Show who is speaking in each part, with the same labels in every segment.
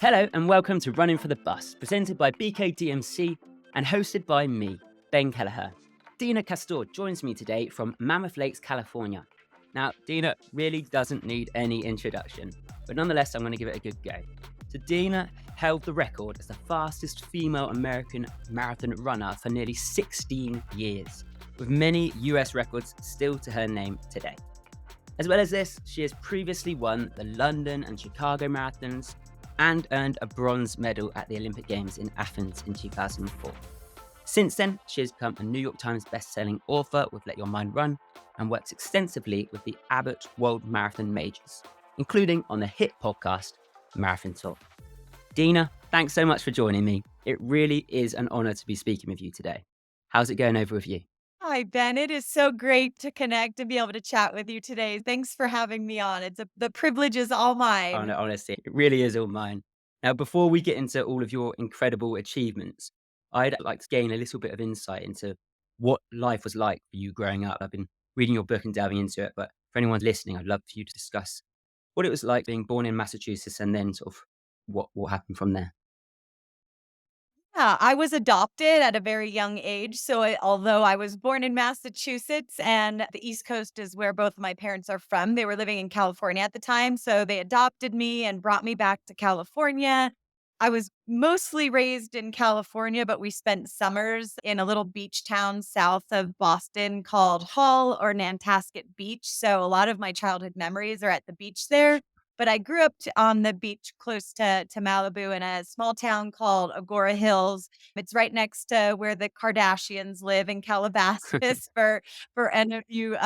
Speaker 1: Hello and welcome to Running for the Bus, presented by BKDMC and hosted by me, Ben Kelleher. Deena Kastor joins me today from Mammoth Lakes, California. Now, Deena really doesn't need any introduction, but nonetheless, I'm going to give it a good go. So, Deena held the record as the fastest female American marathon runner for nearly 16 years, with many US records still to her name today. As well as this, she has previously won the London and Chicago marathons and earned a bronze medal at the Olympic Games in Athens in 2004. Since then, she has become a New York Times best-selling author with Let Your Mind Run and works extensively with the Abbott World Marathon Majors, including on the hit podcast Marathon Talk. Deena, thanks so much for joining me. It really is an honor to be speaking with you today. How's it going over with you?
Speaker 2: Hi, Ben. It is so great to connect and be able to chat with you today. Thanks for having me on. The privilege is all
Speaker 1: Oh,
Speaker 2: mine.
Speaker 1: no, honestly, it really is all mine. Now, before we get into all of your incredible achievements, I'd like to gain a little bit of insight into what life was like for you growing up. I've been reading your book and delving into it, but for anyone listening, I'd love for you to discuss what it was like being born in Massachusetts and then sort of what happened from there.
Speaker 2: Yeah, I was adopted at a very young age. Although I was born in Massachusetts and the East Coast is where both of my parents are from, they were living in California at the time. So they adopted me and brought me back to California. I was mostly raised in California, but we spent summers in a little beach town south of Boston called Hull or Nantasket Beach. So a lot of my childhood memories are at the beach there. But I grew up on the beach close to Malibu in a small town called Agora Hills. It's right next to where the Kardashians live in Calabasas for any of you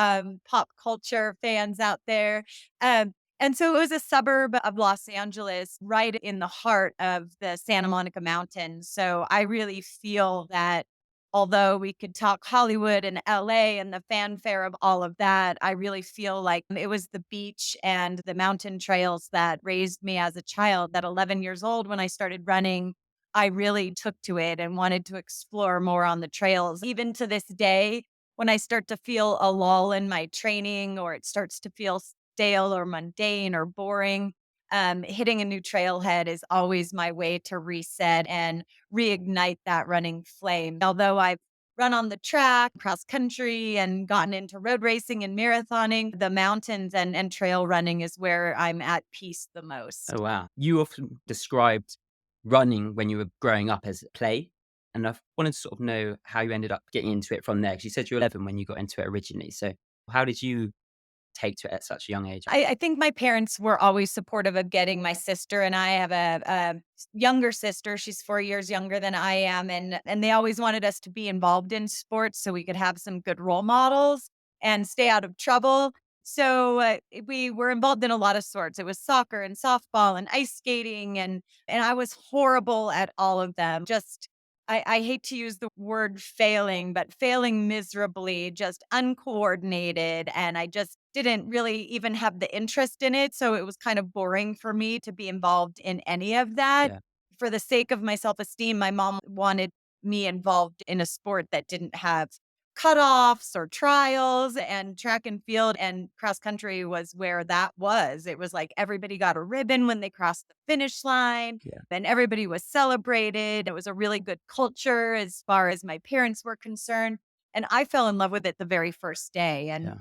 Speaker 2: pop culture fans out there. And so it was a suburb of Los Angeles, right in the heart of the Santa Monica Mountains. So I really feel that although we could talk Hollywood and LA and the fanfare of all of that, I really feel like it was the beach and the mountain trails that raised me as a child. At 11 years old, when I started running, I really took to it and wanted to explore more on the trails. Even to this day, when I start to feel a lull in my training or it starts to feel stale or mundane or boring, hitting a new trailhead is always my way to reset and reignite that running flame. Although I've run on the track, cross country, and gotten into road racing and marathoning, the mountains and trail running is where I'm at peace the
Speaker 1: Oh,
Speaker 2: most.
Speaker 1: wow. You often described running when you were growing up as play. And I wanted to sort of know how you ended up getting into it from there. Because you said you were 11 when you got into it originally. So, how did you take to it at such a young age?
Speaker 2: I think my parents were always supportive of getting my sister and I have a younger sister. She's 4 years younger than I am, and they always wanted us to be involved in sports so we could have some good role models and stay out of trouble. We were involved in a lot of sports. It was soccer and softball and ice skating, and I was horrible at all of them. I hate to use the word failing, but failing miserably, just uncoordinated. And I just didn't really even have the interest in it. So it was kind of boring for me to be involved in any of that.
Speaker 1: Yeah.
Speaker 2: For the sake of my self esteem, my mom wanted me involved in a sport that didn't have cutoffs or trials, and track and field and cross country was where that was. It was like everybody got a ribbon when they crossed the finish line
Speaker 1: Yeah.
Speaker 2: and everybody was celebrated. It was a really good culture as far as my parents were concerned. And I fell in love with it the very first day. And
Speaker 1: Yeah.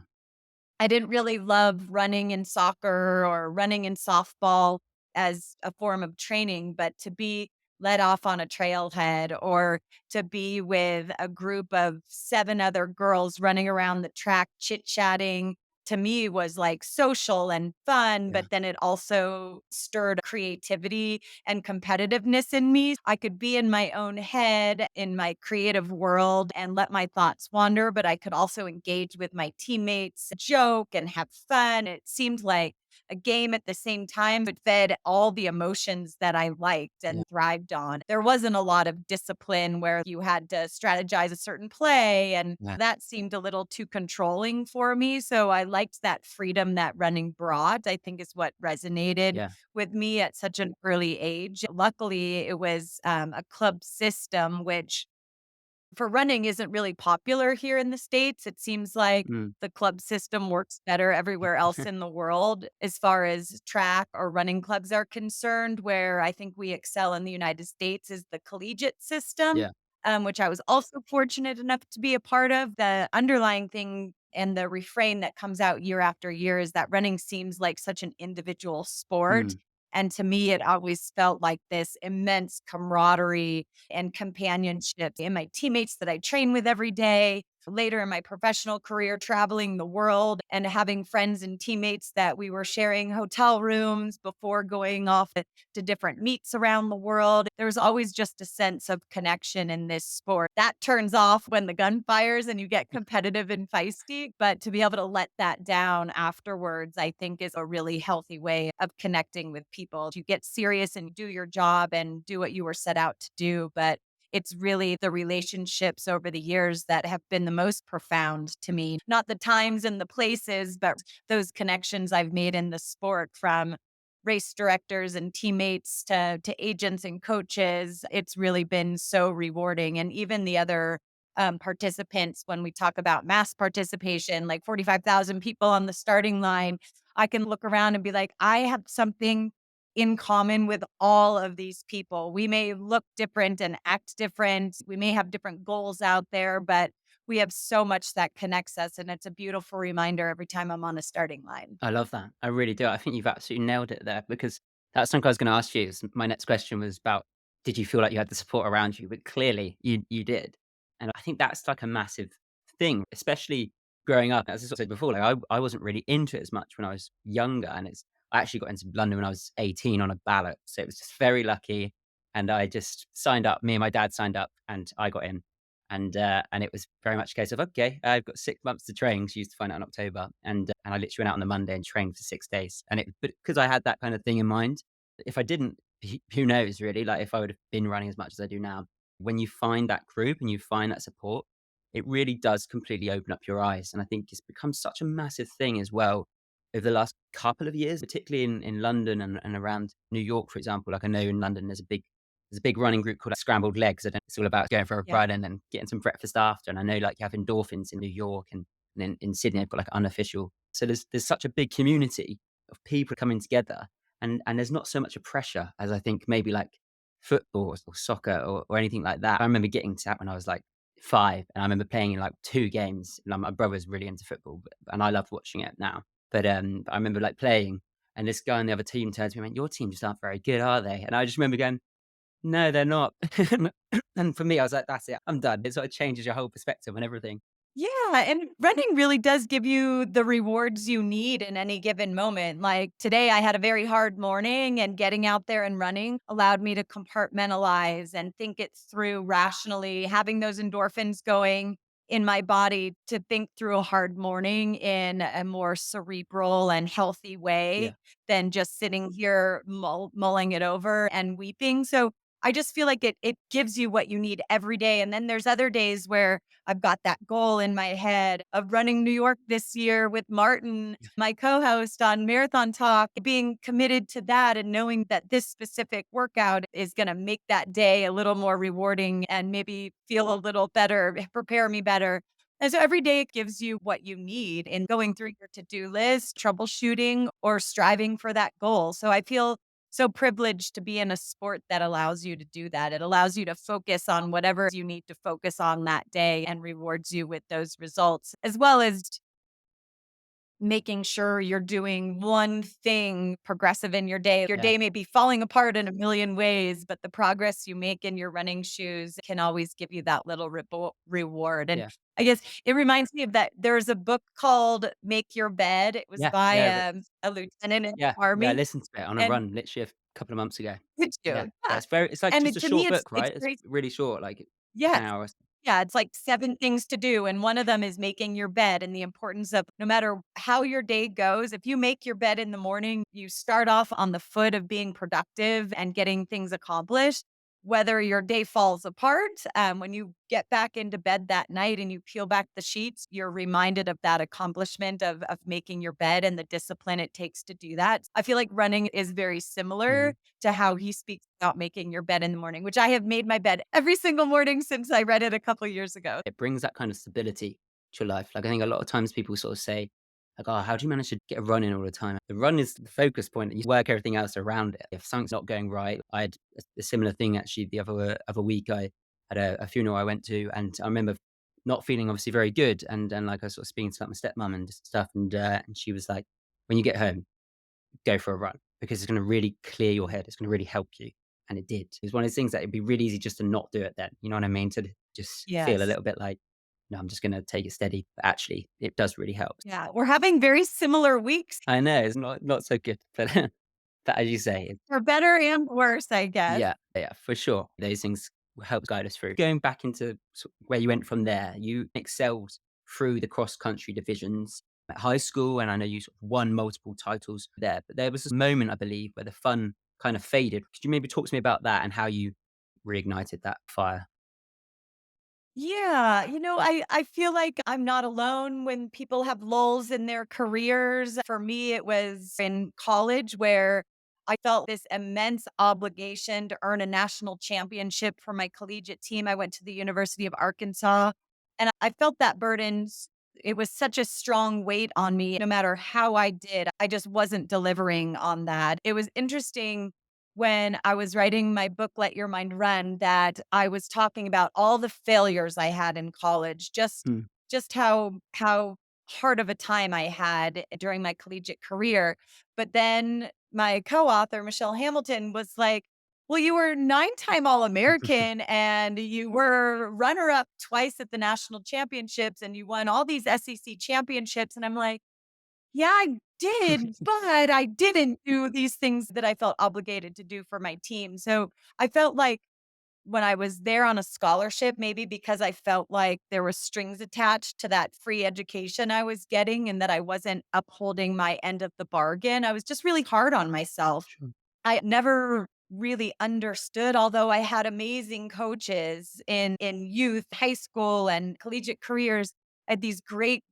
Speaker 2: I didn't really love running in soccer or running in softball as a form of training, but to be let off on a trailhead or to be with a group of seven other girls running around the track chit chatting to me was like social and fun,
Speaker 1: Yeah.
Speaker 2: but then it also stirred creativity and competitiveness in me. I could be in my own head, in my creative world, and let my thoughts wander, but I could also engage with my teammates, joke, and have fun. It seemed like a game at the same time, but fed all the emotions that I liked
Speaker 1: Yeah.
Speaker 2: and thrived on. There wasn't a lot of discipline where you had to strategize a certain play, and
Speaker 1: Yeah.
Speaker 2: that seemed a little too controlling for me. So I liked that freedom that running brought, I think is what resonated
Speaker 1: Yeah.
Speaker 2: with me at such an early age. Luckily, it was a club system, which for running isn't really popular here in the States. It seems like
Speaker 1: Mm.
Speaker 2: the club system works better everywhere else in the world as far as track or running clubs are concerned, where I think we excel in the United States is the collegiate system,
Speaker 1: Yeah.
Speaker 2: which I was also fortunate enough to be a part of. The underlying thing and the refrain that comes out year after year is that running seems like such an individual sport.
Speaker 1: Mm.
Speaker 2: And to me, it always felt like this immense camaraderie and companionship and my teammates that I train with every day. Later in my professional career, traveling the world and having friends and teammates that we were sharing hotel rooms before going off to different meets around the world. There was always just a sense of connection in this sport. That turns off when the gun fires and you get competitive and feisty. But to be able to let that down afterwards, I think is a really healthy way of connecting with people. You get serious and do your job and do what you were set out to do. But it's really the relationships over the years that have been the most profound to me. Not the times and the places, but those connections I've made in the sport from race directors and teammates to agents and coaches. It's really been so rewarding. And even the other participants, when we talk about mass participation, like 45,000 people on the starting line, I can look around and be like, I have something in common with all of these people. We may look different and act different. We may have different goals out there, but we have so much that connects us. And it's a beautiful reminder every time I'm on a starting line.
Speaker 1: I love that. I really do. I think you've absolutely nailed it there because that's something I was going to ask you. My next question was about, did you feel like you had the support around you? But clearly you did. And I think that's like a massive thing, especially growing up. As I sort of said before, like I wasn't really into it as much when I was younger. And I actually got into London when I was 18 on a ballot. So it was just very lucky. And I just signed up. Me and my dad signed up and I got in. And it was very much a case of, okay, I've got 6 months to train. She used to find out in October, and I literally went out on the Monday and trained for 6 days. And it, but because I had that kind of thing in mind, if I didn't, who knows really? Like if I would have been running as much as I do now, when you find that group and you find that support, it really does completely open up your eyes. And I think it's become such a massive thing as well over the last couple of years, particularly in London and around New York, for example. Like I know in London there's a big running group called Scrambled Legs. I don't It's all about going for a
Speaker 2: Yeah.
Speaker 1: run and then getting some breakfast after. And I know like you have endorphins in New York and then in Sydney, they've got like unofficial. So there's such a big community of people coming together, and there's not so much a pressure as I think maybe like football or soccer or anything like that. I remember getting to that when I was like 5, and I remember playing in like 2 games. And my brother's really into football, and I love watching it now. But I remember like playing, and this guy on the other team turns to me and went, "Your team just aren't very good, are they?" And I just remember going, no, they're not. And for me, I was like, "That's it, I'm done." It sort of changes your whole perspective on everything.
Speaker 2: Yeah, and running really does give you the rewards you need in any given moment. Like today, I had a very hard morning, and getting out there and running allowed me to compartmentalize and think it through rationally, having those endorphins going in my body to think through a hard morning in a more cerebral and healthy way
Speaker 1: Yeah,
Speaker 2: than just sitting here mulling it over and weeping. So I just feel like it gives you what you need every day. And then there's other days where I've got that goal in my head of running New York this year with Martin, my co host on Marathon Talk, being committed to that and knowing that this specific workout is going to make that day a little more rewarding and maybe feel a little better, prepare me better. And so every day it gives you what you need in going through your to do list, troubleshooting, or striving for that goal. So I feel so privileged to be in a sport that allows you to do that. It allows you to focus on whatever you need to focus on that day and rewards you with those results, as well as making sure you're doing one thing progressive in your day. Your
Speaker 1: yeah,
Speaker 2: day may be falling apart in a million ways, but the progress you make in your running shoes can always give you that little reward. And
Speaker 1: yeah,
Speaker 2: I guess it reminds me of that. There's a book called Make Your Bed. It was
Speaker 1: yeah,
Speaker 2: by
Speaker 1: yeah,
Speaker 2: a lieutenant in
Speaker 1: yeah,
Speaker 2: the
Speaker 1: yeah, I
Speaker 2: army.
Speaker 1: listened to it on a
Speaker 2: And
Speaker 1: run literally a couple of months ago.
Speaker 2: it's
Speaker 1: Yeah,
Speaker 2: you.
Speaker 1: yeah,
Speaker 2: Yeah.
Speaker 1: it's like
Speaker 2: And
Speaker 1: just a
Speaker 2: to me,
Speaker 1: short book,
Speaker 2: it's
Speaker 1: right? It's
Speaker 2: great.
Speaker 1: really short, like an
Speaker 2: Yes.
Speaker 1: hour or so.
Speaker 2: Yeah, it's like 7 things to do, and one of them is making your bed and the importance of no matter how your day goes, if you make your bed in the morning, you start off on the foot of being productive and getting things accomplished. whether your day falls apart, when you get back into bed that night and you peel back the sheets, you're reminded of that accomplishment of making your bed and the discipline it takes to do that. I feel like running is very similar
Speaker 1: Mhm.
Speaker 2: to how he speaks about making your bed in the morning, which I have made my bed every single morning since I read it a couple years ago.
Speaker 1: It brings that kind of stability to your life. Like, I think a lot of times people sort of say, like, "Oh, how do you manage to get a run in all the time?" The run is the focus point, and you work everything else around it. If something's not going right, I had a similar thing actually the other week. I had a funeral I went to, and I remember not feeling obviously very good, and like I was sort of speaking to like my stepmom and stuff, and she was like, "When you get home, go for a run because it's going to really clear your head. It's going to really help you." And it did. It was one of those things that it'd be really easy just to not do it then. You know what I mean? To just feel a
Speaker 2: Yes.
Speaker 1: little bit like, no, I'm just going to take it steady. But actually, it does really help.
Speaker 2: Yeah, we're having very similar weeks,
Speaker 1: I know it's not so good, but but as you say,
Speaker 2: for better and worse, I guess.
Speaker 1: yeah, yeah, for sure. Those things will help guide us through. Going back into where you went from there, you excelled through the cross country divisions at high school, and I know you sort of won multiple titles there. But there was this moment, I believe, where the fun kind of faded. Could you maybe talk to me about that and how you reignited that fire?
Speaker 2: Yeah, I feel like I'm not alone when people have lulls in their careers. For me, it was in college where I felt this immense obligation to earn a national championship for my collegiate team. I went to the University of Arkansas and I felt that burden. It was such a strong weight on me. No matter how I did, I just wasn't delivering on that. It was interesting when I was writing my book, Let Your Mind Run, that I was talking about all the failures I had in college,
Speaker 1: Mm.
Speaker 2: just how hard of a time I had during my collegiate career. But then my co-author, Michelle Hamilton, was like, well, you were 9-time All-American and you were runner-up twice at the national championships and you won all these SEC championships. And I'm like, yeah, I did, but I didn't do these things that I felt obligated to do for my team. So I felt like when I was there on a scholarship, maybe because I felt like there were strings attached to that free education I was getting and that I wasn't upholding my end of the bargain, I was just really hard on myself.
Speaker 1: Sure.
Speaker 2: I never really understood, although I had amazing coaches in youth, high school, and collegiate careers. I had these great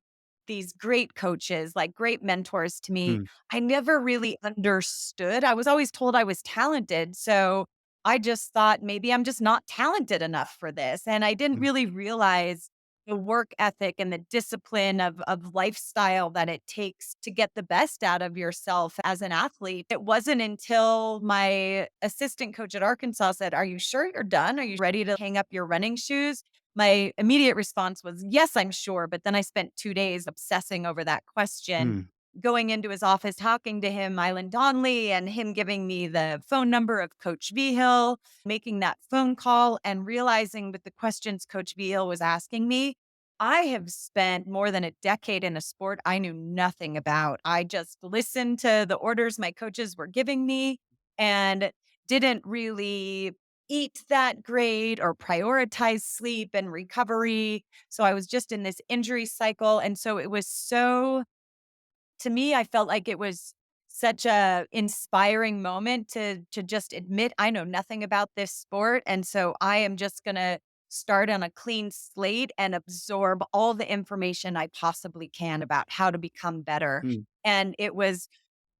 Speaker 2: coaches, like great mentors to me.
Speaker 1: Mm.
Speaker 2: I never really understood. I was always told I was talented. So I just thought maybe I'm just not talented enough for this. And I didn't
Speaker 1: Mm.
Speaker 2: really realize the work ethic and the discipline of lifestyle that it takes to get the best out of yourself as an athlete. It wasn't until my assistant coach at Arkansas said, "Are you sure you're done? Are you ready to hang up your running shoes?" My immediate response was, "Yes, I'm sure." But then I spent 2 days obsessing over that question,
Speaker 1: Mm.
Speaker 2: going into his office, talking to him, Mylan Donley, and him giving me the phone number of Coach Vigil, making that phone call and realizing with the questions Coach Vigil was asking me, I have spent more than a decade in a sport I knew nothing about. I just listened to the orders my coaches were giving me and didn't really eat that great or prioritize sleep and recovery. So I was just in this injury cycle. And so it was so, to me, I felt like it was such a inspiring moment to just admit I know nothing about this sport. And so I am just gonna start on a clean slate and absorb all the information I possibly can about how to become better.
Speaker 1: Mm.
Speaker 2: And it was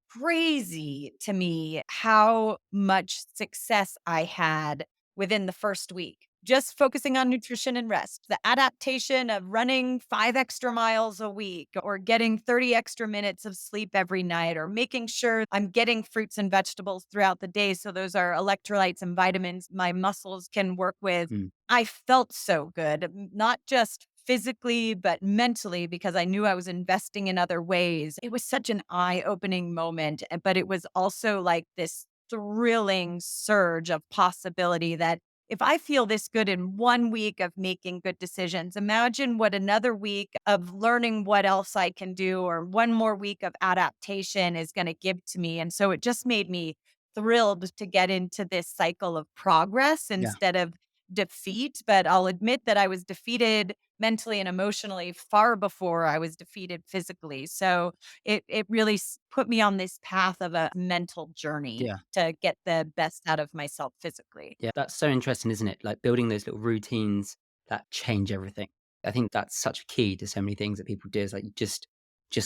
Speaker 2: crazy to me how much success I had within the first week. Just focusing on nutrition and rest, the adaptation of running 5 extra miles a week or getting 30 extra minutes of sleep every night or making sure I'm getting fruits and vegetables throughout the day. So those are electrolytes and vitamins my muscles can work with.
Speaker 1: Mm.
Speaker 2: I felt so good, not just physically, but mentally, because I knew I was investing in other ways. It was such an eye opening moment, but it was also like this thrilling surge of possibility that if I feel this good in 1 week of making good decisions, imagine what another week of learning what else I can do or one more week of adaptation is going to give to me. And so it just made me thrilled to get into this cycle of progress
Speaker 1: Yeah.
Speaker 2: instead of defeat. But I'll admit that I was defeated mentally and emotionally far before I was defeated physically. So it really put me on this path of a mental journey
Speaker 1: Yeah.
Speaker 2: to get the best out of myself physically.
Speaker 1: Yeah, that's so interesting, isn't it? Like building those little routines that change everything. I think that's such a key to so many things that people do is like you just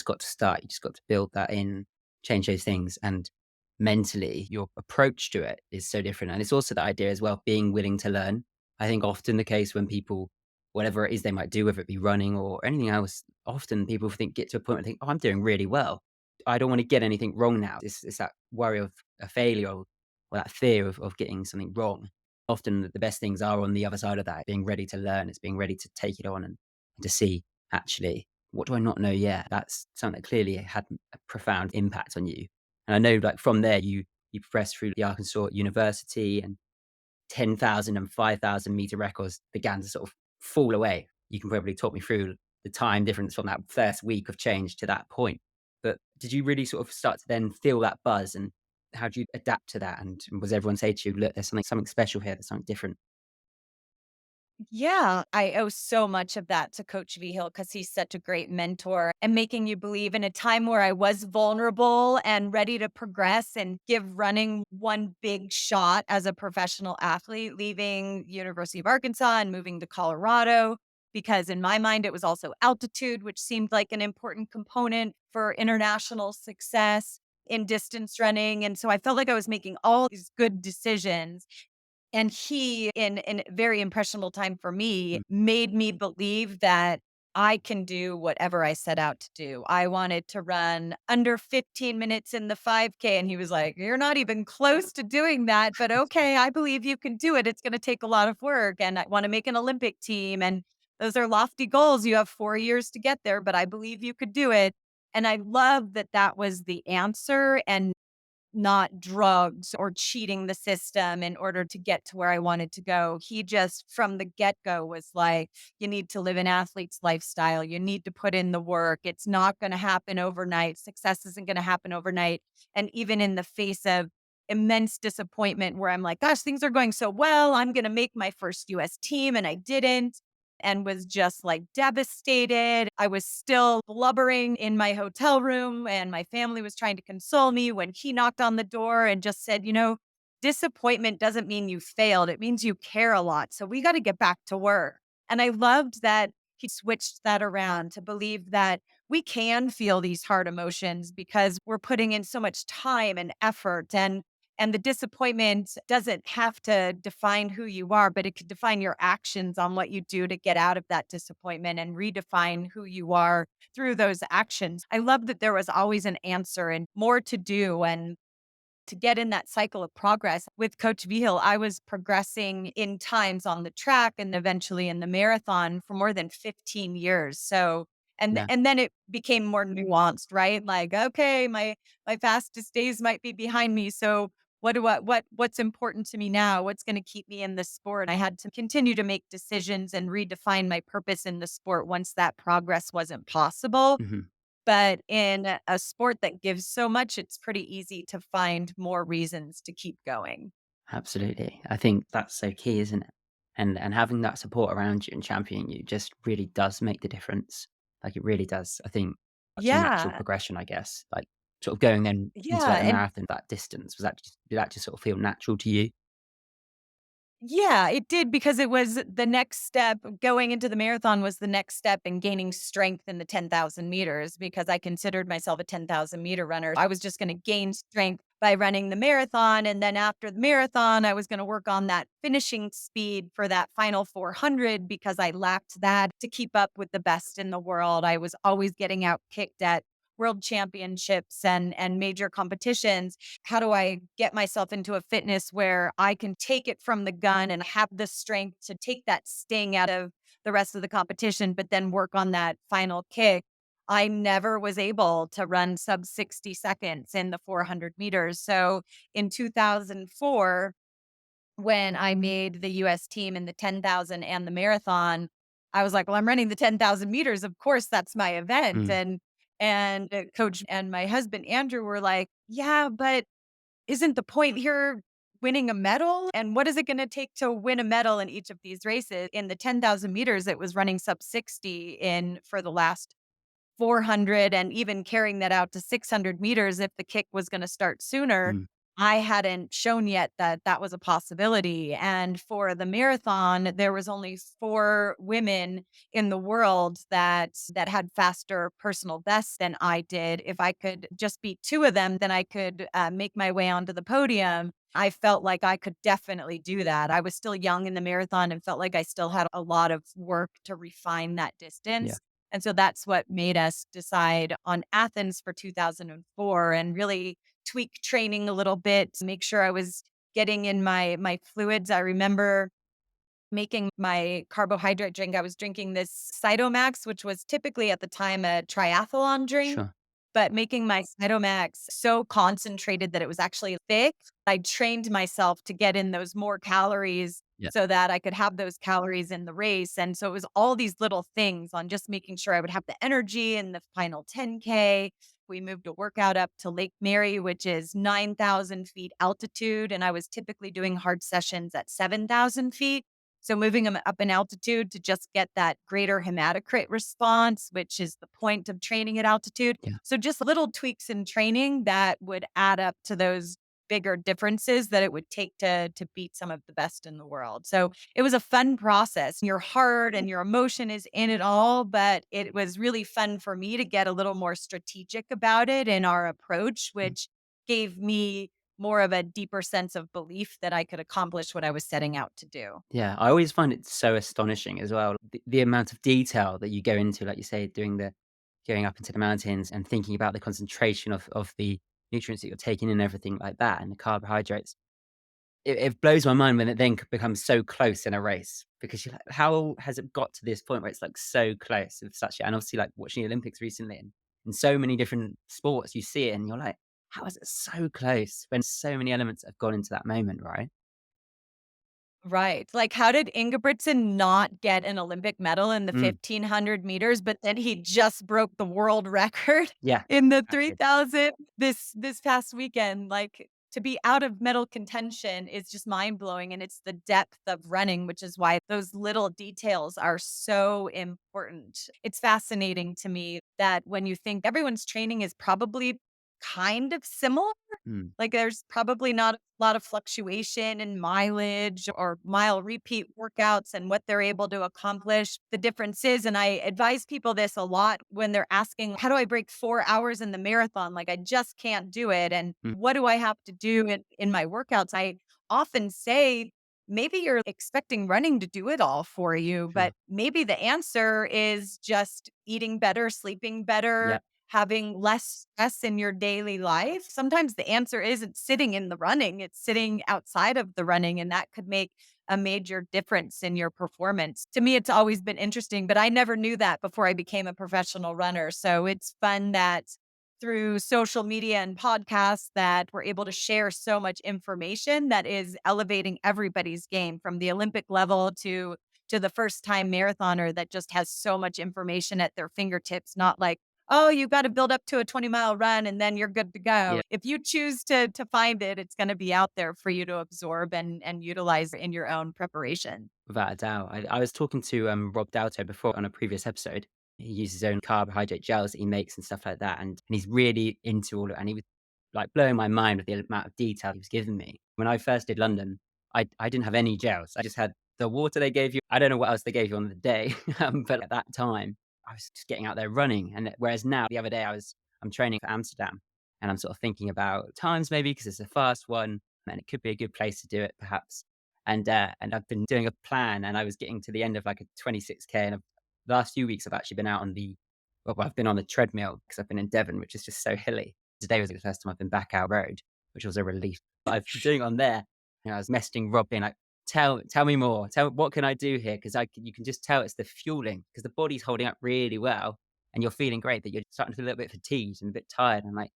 Speaker 1: got to start. You just got to build that in, change those things. And mentally, your approach to it is so different. And it's also the idea as well, being willing to learn. I think often the case when people, whatever it is they might do, whether it be running or anything else, often people think get to a point where they think, oh, I'm doing really well. I don't want to get anything wrong now. It's that worry of a failure or that fear of getting something wrong. Often the best things are on the other side of that, being ready to learn, it's being ready to take it on and to see actually, what do I not know yet? That's something that clearly had a profound impact on you. And I know like from there you progressed through the Arkansas University and 10,000 and 5,000 meter records began to sort of fall away. You can probably talk me through the time difference from that first week of change to that point. But did you really sort of start to then feel that buzz and how do you adapt to that? And was everyone say to you, look, there's something special here, there's something different?
Speaker 2: Yeah, I owe so much of that to Coach V Hill because he's such a great mentor and making you believe in a time where I was vulnerable and ready to progress and give running one big shot as a professional athlete, leaving University of Arkansas and moving to Colorado. Because in my mind, it was also altitude, which seemed like an important component for international success in distance running. And so I felt like I was making all these good decisions and he, in a very impressionable time for me,
Speaker 1: Mm.
Speaker 2: made me believe that I can do whatever I set out to do. I wanted to run under 15 minutes in the 5K. And he was like, you're not even close to doing that. But okay, I believe you can do it. It's going to take a lot of work. And I want to make an Olympic team. And those are lofty goals. You have 4 years to get there, but I believe you could do it. And I love that that was the answer. And not drugs or cheating the system in order to get to where I wanted to go. He just from the get-go was like, you need to live an athlete's lifestyle. You need to put in the work. It's not going to happen overnight. Success isn't going to happen overnight. And even in the face of immense disappointment where I'm like, gosh, things are going so well. I'm going to make my first US team and I didn't and was just like devastated. I was still blubbering in my hotel room, and my family was trying to console me when he knocked on the door and just said, disappointment doesn't mean you failed. It means you care a lot. So we got to get back to work. And I loved that he switched that around to believe that we can feel these hard emotions because we're putting in so much time and effort and the disappointment doesn't have to define who you are, but it could define your actions on what you do to get out of that disappointment and redefine who you are through those actions. I love that there was always an answer and more to do and to get in that cycle of progress. With Coach Vigil, I was progressing in times on the track and eventually in the marathon for more than 15 years. So
Speaker 1: Yeah.
Speaker 2: and then it became more nuanced, right? Like, okay, my fastest days might be behind me. So what's important to me now? What's going to keep me in the sport? I had to continue to make decisions and redefine my purpose in the sport once that progress wasn't possible.
Speaker 1: Mhm.
Speaker 2: But in a sport that gives so much, it's pretty easy to find more reasons to keep going.
Speaker 1: Absolutely. I think that's so key, isn't it? And having that support around you and championing you just really does make the difference. Like it really does. I think such a natural
Speaker 2: Yeah.
Speaker 1: progression, I guess. Like sort of going then into
Speaker 2: Yeah.
Speaker 1: like the
Speaker 2: And
Speaker 1: marathon, that distance, did that just sort of feel natural to you?
Speaker 2: yeah, it did because it was the next step. Going into the marathon was the next step in gaining strength in the 10,000 meters because I considered myself a 10,000-meter runner. I was just going to gain strength by running the marathon. And then after the marathon, I was going to work on that finishing speed for that final 400 because I lacked that to keep up with the best in the world. I was always getting out kicked at world championships and major competitions. How do I get myself into a fitness where I can take it from the gun and have the strength to take that sting out of the rest of the competition, but then work on that final kick? I never was able to run sub 60 seconds in the 400 meters. So in 2004, when I made the US team in the 10,000 and the marathon, I was like, well, I'm running the 10,000 meters. Of course, that's my event.
Speaker 1: Mm.
Speaker 2: And coach and my husband, Andrew, were like, yeah, but isn't the point here winning a medal. And what is it going to take to win a medal in each of these races? In the 10,000 meters, it was running sub 60 in for the last 400 and even carrying that out to 600 meters if the kick was going to start sooner.
Speaker 1: Mm,
Speaker 2: I hadn't shown yet that that was a possibility. And for the marathon, there was only 4 women in the world that had faster personal bests than I did. If I could just beat 2 of them, then I could make my way onto the podium. I felt like I could definitely do that. I was still young in the marathon and felt like I still had a lot of work to refine that
Speaker 1: yeah,
Speaker 2: distance. And so that's what made us decide on Athens for 2004 and really tweak training a little bit, make sure I was getting in my fluids. I remember making my carbohydrate drink. I was drinking this Cytomax, which was typically at the time a triathlon drink,
Speaker 1: sure.
Speaker 2: but making my Cytomax so concentrated that it was actually thick. I trained myself to get in those more calories
Speaker 1: Yeah,
Speaker 2: so that I could have those calories in the race. And so it was all these little things on just making sure I would have the energy in the final 10K. We moved a workout up to Lake Mary, which is 9,000 feet altitude. And I was typically doing hard sessions at 7,000 feet. So moving them up in altitude to just get that greater hematocrit response, which is the point of training at altitude.
Speaker 1: yeah,
Speaker 2: So just little tweaks in training that would add up to those bigger differences that it would take to beat some of the best in the world. So it was a fun process. Your heart and your emotion is in it all, but it was really fun for me to get a little more strategic about it in our approach,
Speaker 1: mm,
Speaker 2: which gave me more of a deeper sense of belief that I could accomplish what I was setting out to do.
Speaker 1: yeah. I always find it so astonishing as well, the amount of detail that you go into, like you say, doing the going up into the mountains and thinking about the concentration of the nutrients that you're taking and everything like that, and the carbohydrates. It blows my mind when it then becomes so close in a race because you're like, how has it got to this point where it's like so close with such, and obviously like watching the Olympics recently and in so many different sports, you see it and you're like, how is it so close when so many elements have gone into that moment, right?
Speaker 2: Right. Like, how did Ingebrigtsen not get an Olympic medal in the
Speaker 1: Mm,
Speaker 2: 1500 meters, but then he just broke the world record
Speaker 1: yeah,
Speaker 2: in the
Speaker 1: exactly.
Speaker 2: 3000 this past weekend? Like, to be out of medal contention is just mind blowing. And it's the depth of running, which is why those little details are so important. It's fascinating to me that when you think everyone's training is probably kind of similar,
Speaker 1: Mm,
Speaker 2: like, there's probably not a lot of fluctuation in mileage or mile repeat workouts and what they're able to accomplish. The difference is, and I advise people this a lot when they're asking, how do I break 4 hours in the marathon? Like, I just can't do it. And
Speaker 1: mm,
Speaker 2: what do I have to do in my workouts? I often say, maybe you're expecting running to do it all for you,
Speaker 1: sure.
Speaker 2: but maybe the answer is just eating better, sleeping
Speaker 1: Yeah,
Speaker 2: better, having less stress in your daily life. Sometimes the answer isn't sitting in the running, it's sitting outside of the running, and that could make a major difference in your performance. To me, it's always been interesting, but I never knew that before I became a professional runner. So it's fun that through social media and podcasts that we're able to share so much information that is elevating everybody's game from the Olympic level to the first time marathoner that just has so much information at their fingertips, not like, oh, you got to build up to a 20-mile run and then you're good to go.
Speaker 1: yeah.
Speaker 2: If you choose to find it, it's going to be out there for you to absorb and utilize in your own preparation.
Speaker 1: Without a doubt. I was talking to Rob Dalto before on a previous episode. He uses his own carbohydrate gels that he makes and stuff like that. And he's really into all of it. And he was like blowing my mind with the amount of detail he was giving me. When I first did London, I didn't have any gels. I just had the water they gave you. I don't know what else they gave you on the day. But at that time, I was just getting out there running. And whereas now, the other day, I'm training for Amsterdam and I'm sort of thinking about times maybe because it's a fast one and it could be a good place to do it perhaps. And I've been doing a plan, and I was getting to the end of like a 26K, and the last few weeks I've actually been out on I've been on the treadmill because I've been in Devon, which is just so hilly. Today was the first time I've been back out road, which was a relief. But I've been doing it on there, and I was messaging Rob being like, tell me more. What can I do here? Because you can just tell it's the fueling because the body's holding up really well, and you're feeling great, but you're starting to feel a little bit fatigued and a bit tired. And like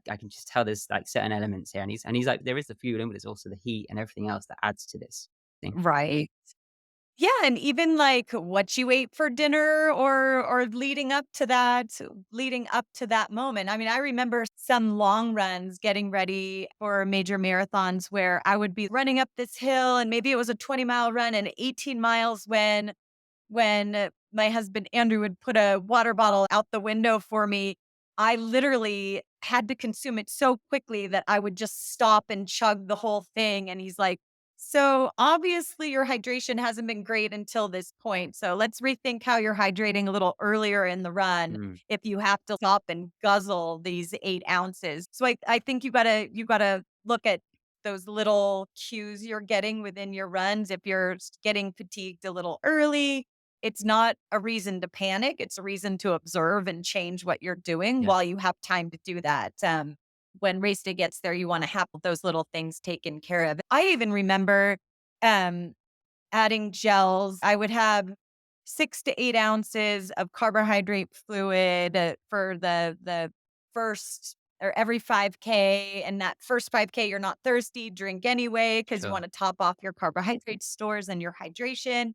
Speaker 1: I can just tell there's like certain elements here, and he's like, there is the fueling, but there's also the heat and everything else that adds to this thing.
Speaker 2: Right. Yeah, and even like what you ate for dinner or leading up to that moment. I mean, I remember some long runs getting ready for major marathons where I would be running up this hill and maybe it was a 20-mile run and 18 miles when my husband Andrew would put a water bottle out the window for me, I literally had to consume it so quickly that I would just stop and chug the whole thing. And he's like, "So obviously your hydration hasn't been great until this point. So let's rethink how you're hydrating a little earlier in the run
Speaker 1: Mm,
Speaker 2: if you have to stop and guzzle these 8 ounces." So I think you gotta look at those little cues you're getting within your runs. If you're getting fatigued a little early, it's not a reason to panic. It's a reason to observe and change what you're doing
Speaker 1: yeah,
Speaker 2: while you have time to do that. When race day gets there, you want to have those little things taken care of. I even remember um, adding gels. I would have 6 to 8 ounces of carbohydrate fluid for the first or every 5K. And that first 5K, you're not thirsty, drink anyway, because you
Speaker 1: sure.
Speaker 2: want to top off your carbohydrate stores and your hydration.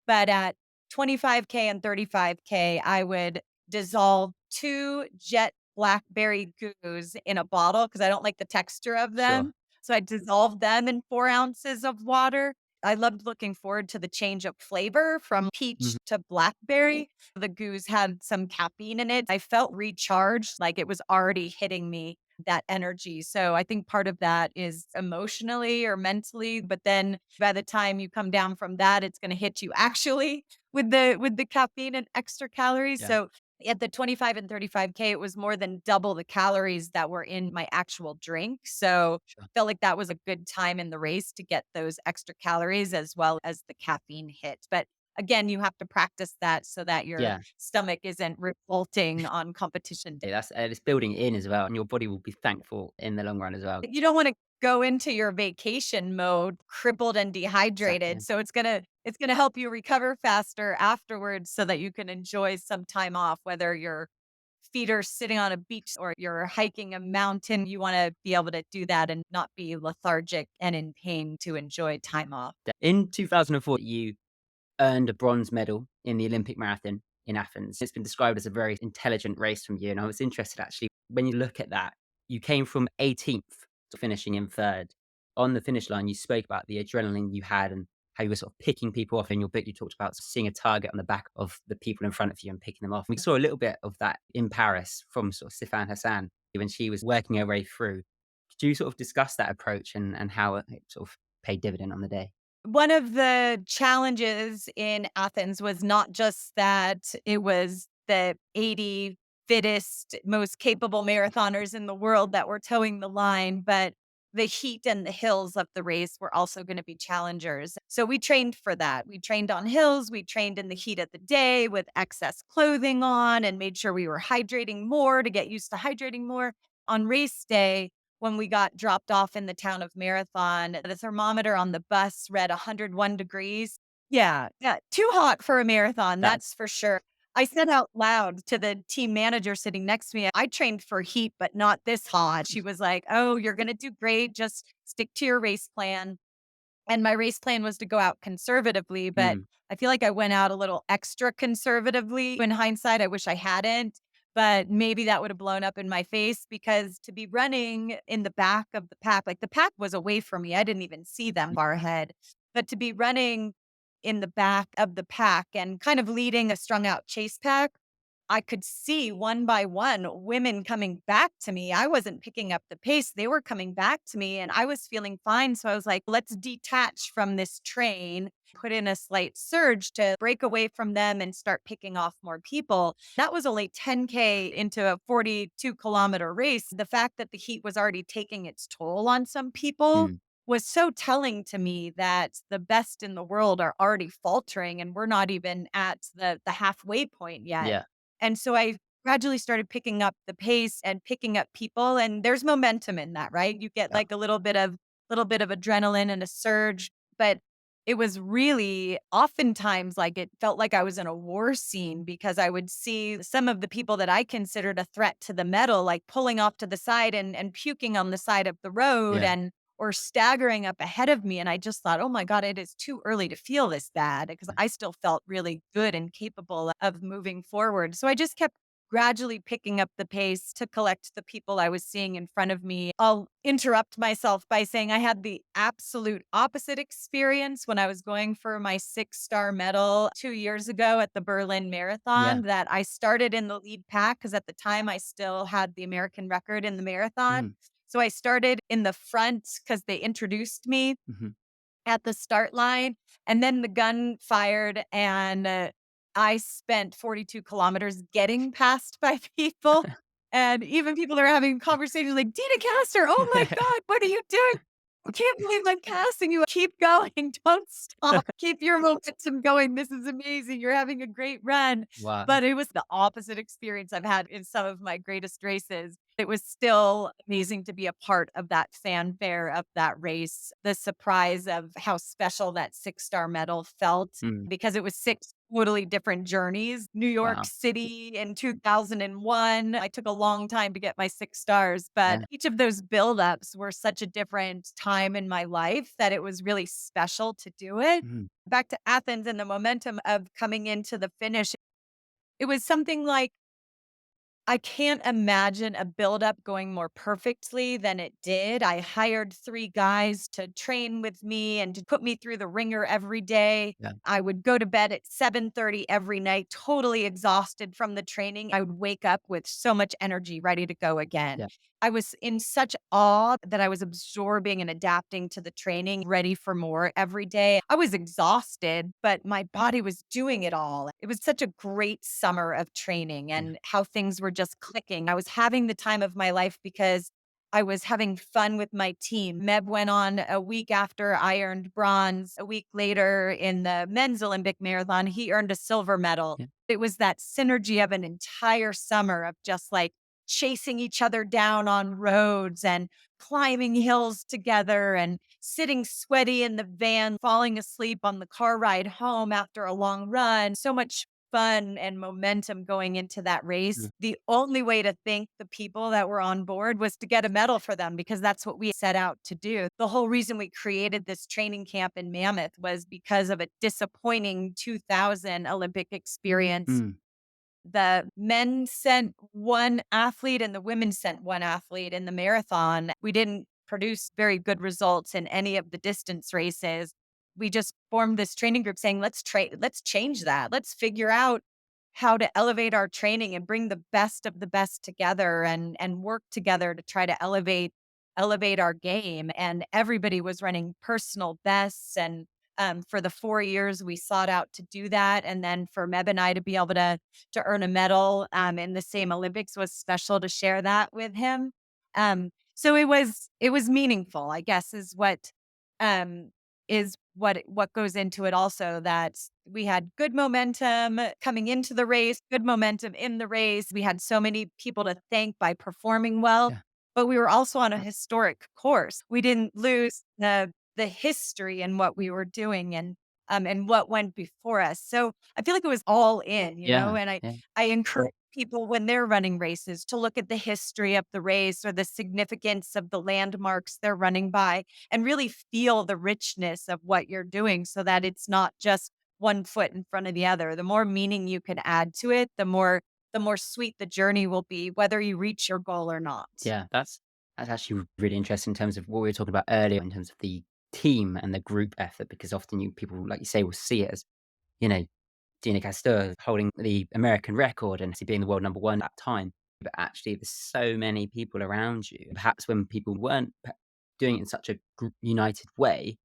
Speaker 2: But at 25K and 35K, I would dissolve 2 jet blackberry goos in a bottle because I don't like the texture of
Speaker 1: Sure.
Speaker 2: them. So I dissolved them in 4 ounces of water. I loved looking forward to the change of flavor from peach
Speaker 1: Mhm.
Speaker 2: to blackberry. The goose had some caffeine in it. I felt recharged, like it was already hitting me, that energy. So I think part of that is emotionally or mentally, but then by the time you come down from that, it's going to hit you actually with the caffeine and extra calories.
Speaker 1: Yeah,
Speaker 2: So at the 25 and 35K, it was more than double the calories that were in my actual drink. So
Speaker 1: sure.
Speaker 2: felt like that was a good time in the race to get those extra calories as well as the caffeine hit. But again, you have to practice that so that your
Speaker 1: Yeah.
Speaker 2: stomach isn't revolting on competition day.
Speaker 1: Yeah, that's it's building it in as well, and your body will be thankful in the long run as well.
Speaker 2: You don't want to go into your vacation mode crippled and dehydrated.
Speaker 1: Exactly.
Speaker 2: So it's gonna help you recover faster afterwards so that you can enjoy some time off, whether your feet are sitting on a beach or you're hiking a mountain. You want to be able to do that and not be lethargic and in pain to enjoy time off.
Speaker 1: In 2004, you earned a bronze medal in the Olympic marathon in Athens. It's been described as a very intelligent race from you, and I was interested actually when you look at that, you came from 18th to finishing in 3rd. On the finish line, you spoke about the adrenaline you had and how you were sort of picking people off. In your book, you talked about seeing a target on the back of the people in front of you and picking them off. We saw a little bit of that in Paris from sort of Sifan Hassan when she was working her way through. Could you sort of discuss that approach and how it sort of paid dividend on the day?
Speaker 2: One of the challenges in Athens was not just that it was the 80 fittest, most capable marathoners in the world that were towing the line, but the heat and the hills of the race were also going to be challengers. So we trained for that. We trained on hills, we trained in the heat of the day with excess clothing on and made sure we were hydrating more to get used to hydrating more. On race day, when we got dropped off in the town of Marathon, the thermometer on the bus read 101 degrees. Yeah, yeah, too hot for a marathon,
Speaker 1: That
Speaker 2: that's for sure. I said out loud to the team manager sitting next to me, "I trained for heat, but not this hot." She was like, "Oh, you're gonna do great. Just stick to your race plan." And my race plan was to go out conservatively, but
Speaker 1: mm,
Speaker 2: I feel like I went out a little extra conservatively. In hindsight, I wish I hadn't, but maybe that would have blown up in my face because to be running in the back of the pack, like the pack was away from me. I didn't even see them far ahead. But to be running in the back of the pack and kind of leading a strung out chase pack, I could see one by one women coming back to me. I wasn't picking up the pace. They were coming back to me and I was feeling fine. So I was like, let's detach from this train, put in a slight surge to break away from them and start picking off more people. That was only 10K into a 42-kilometer race. The fact that the heat was already taking its toll on some people
Speaker 1: mm,
Speaker 2: was so telling to me that the best in the world are already faltering and we're not even at the halfway point yet.
Speaker 1: yeah,
Speaker 2: And so I gradually started picking up the pace and picking up people and there's momentum in that, right? You get
Speaker 1: yeah,
Speaker 2: like a little bit of adrenaline and a surge, but it was really oftentimes like it felt like I was in a war scene because I would see some of the people that I considered a threat to the medal, like pulling off to the side and puking on the side of the road
Speaker 1: yeah.
Speaker 2: and or staggering up ahead of me. And I just thought, oh my God, it is too early to feel this bad because I still felt really good and capable of moving forward. So I just kept gradually picking up the pace to collect the people I was seeing in front of me. I'll interrupt myself by saying I had the absolute opposite experience when I was going for my 6-star medal 2 years ago at the Berlin
Speaker 1: Yeah.
Speaker 2: Marathon, that I started in the lead pack because at the time I still had the American record in the marathon.
Speaker 1: Mm.
Speaker 2: So I started in the front because they introduced me
Speaker 1: Hmm.
Speaker 2: at the start line, and then the gun fired, and, I spent 42 kilometers getting passed by people, and even people are having conversations like, "Deena Kastor, oh my god, what are you doing? I can't believe I'm passing you. Keep going, don't stop. Keep your momentum going. This is amazing. You're having a great run."
Speaker 1: Wow.
Speaker 2: But it was the opposite experience I've had in some of my greatest races. It was still amazing to be a part of that fanfare of that race, the surprise of how special that 6-star medal felt
Speaker 1: Mm.
Speaker 2: because it was 6 totally different journeys. New York
Speaker 1: Wow.
Speaker 2: City in 2001, I took a long time to get my 6 stars, but
Speaker 1: Yeah.
Speaker 2: each of those buildups were such a different time in my life that it was really special to do it.
Speaker 1: Mhm.
Speaker 2: Back to Athens and the momentum of coming into the finish, it was something like I can't imagine a buildup going more perfectly than it did. I hired 3 guys to train with me and to put me through the ringer every day.
Speaker 1: Yeah.
Speaker 2: I would go to bed at 7:30 every night, totally exhausted from the training. I would wake up with so much energy, ready to go again.
Speaker 1: Yeah.
Speaker 2: I was in such awe that I was absorbing and adapting to the training, ready for more every day. I was exhausted, but my body was doing it all. It was such a great summer of training
Speaker 1: Yeah.
Speaker 2: and how things were just clicking. I was having the time of my life because I was having fun with my team. Meb went on a week after I earned bronze. A week later in the men's Olympic marathon, he earned a silver medal.
Speaker 1: Yeah.
Speaker 2: It was that synergy of an entire summer of just like chasing each other down on roads and climbing hills together and sitting sweaty in the van, falling asleep on the car ride home after a long run. So much fun and momentum going into that race.
Speaker 1: Mm.
Speaker 2: The only way to thank the people that were on board was to get a medal for them because that's what we set out to do. The whole reason we created this training camp in Mammoth was because of a disappointing 2000 Olympic experience.
Speaker 1: Mm.
Speaker 2: The men sent 1 athlete and the women sent 1 athlete in the marathon. We didn't produce very good results in any of the distance races. We just formed this training group saying, let's change that. Let's figure out how to elevate our training and bring the best of the best together and work together to try to elevate our game. And everybody was running personal bests, and for the 4 years we sought out to do that. And then for Meb and I to be able to earn a medal in the same Olympics was special to share that with him. So it was meaningful, I guess, um, what goes into it. Also, that we had good momentum coming into the race, good momentum in the race. We had so many people to thank by performing well,
Speaker 1: Yeah.
Speaker 2: but we were also on a historic course. We didn't lose the history and what we were doing and what went before us. So I feel like it was all in,
Speaker 1: Yeah.
Speaker 2: and I
Speaker 1: Yeah.
Speaker 2: I encourage people when they're running races to look at the history of the race or the significance of the landmarks they're running by and really feel the richness of what you're doing so that it's not just one foot in front of the other. The more meaning you can add to it, the more sweet the journey will be, whether you reach your goal or not.
Speaker 1: Yeah. That's actually really interesting in terms of what we were talking about earlier in terms of the team and the group effort, because often people, like you say, will see it as, you know, Deena Kastor holding the American record and actually being the world number one at that time. But actually, there's so many people around you. Perhaps when people weren't doing it in such a united way,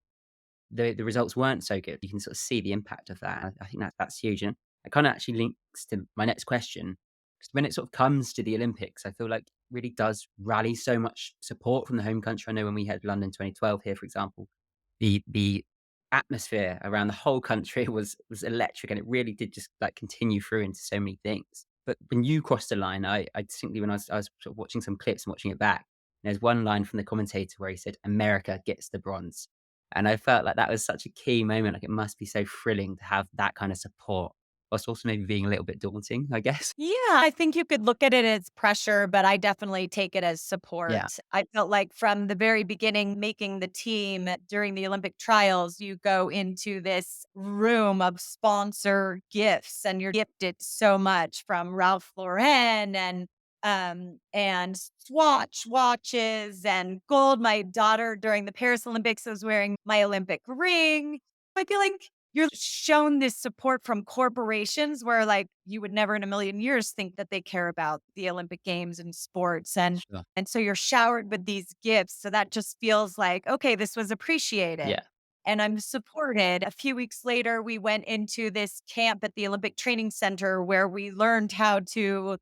Speaker 1: the results weren't so good. You can sort of see the impact of that. I think that's huge, and it kind of actually links to my next question. Because when it sort of comes to the Olympics, I feel like it really does rally so much support from the home country. I know when we had London 2012 here, for example, the atmosphere around the whole country was electric, and it really did just like continue through into so many things. But when you crossed the line, I distinctly, when I was sort of watching some clips and watching it back, there's one line from the commentator where he said, "America gets the bronze." And I felt like that was such a key moment. Like, it must be so thrilling to have that kind of support. whilst also maybe being a little bit daunting, I guess.
Speaker 2: Yeah, I think you could look at it as pressure, but I definitely take it as
Speaker 1: Yeah,
Speaker 2: support. I felt like from the very beginning, making the team during the Olympic trials, you go into this room of sponsor gifts and you're gifted so much from Ralph Lauren and Swatch watches and gold. My daughter during the Paris Olympics was wearing my Olympic ring. I feel like you're shown this support from corporations where like you would never in a million years think that they care about the Olympic Games and sports
Speaker 1: sure.
Speaker 2: and so you're showered with these gifts. So that just feels like, okay, this was appreciated.
Speaker 1: Yeah,
Speaker 2: And I'm supported. A few weeks later, we went into this camp at the Olympic Training Center where we learned how to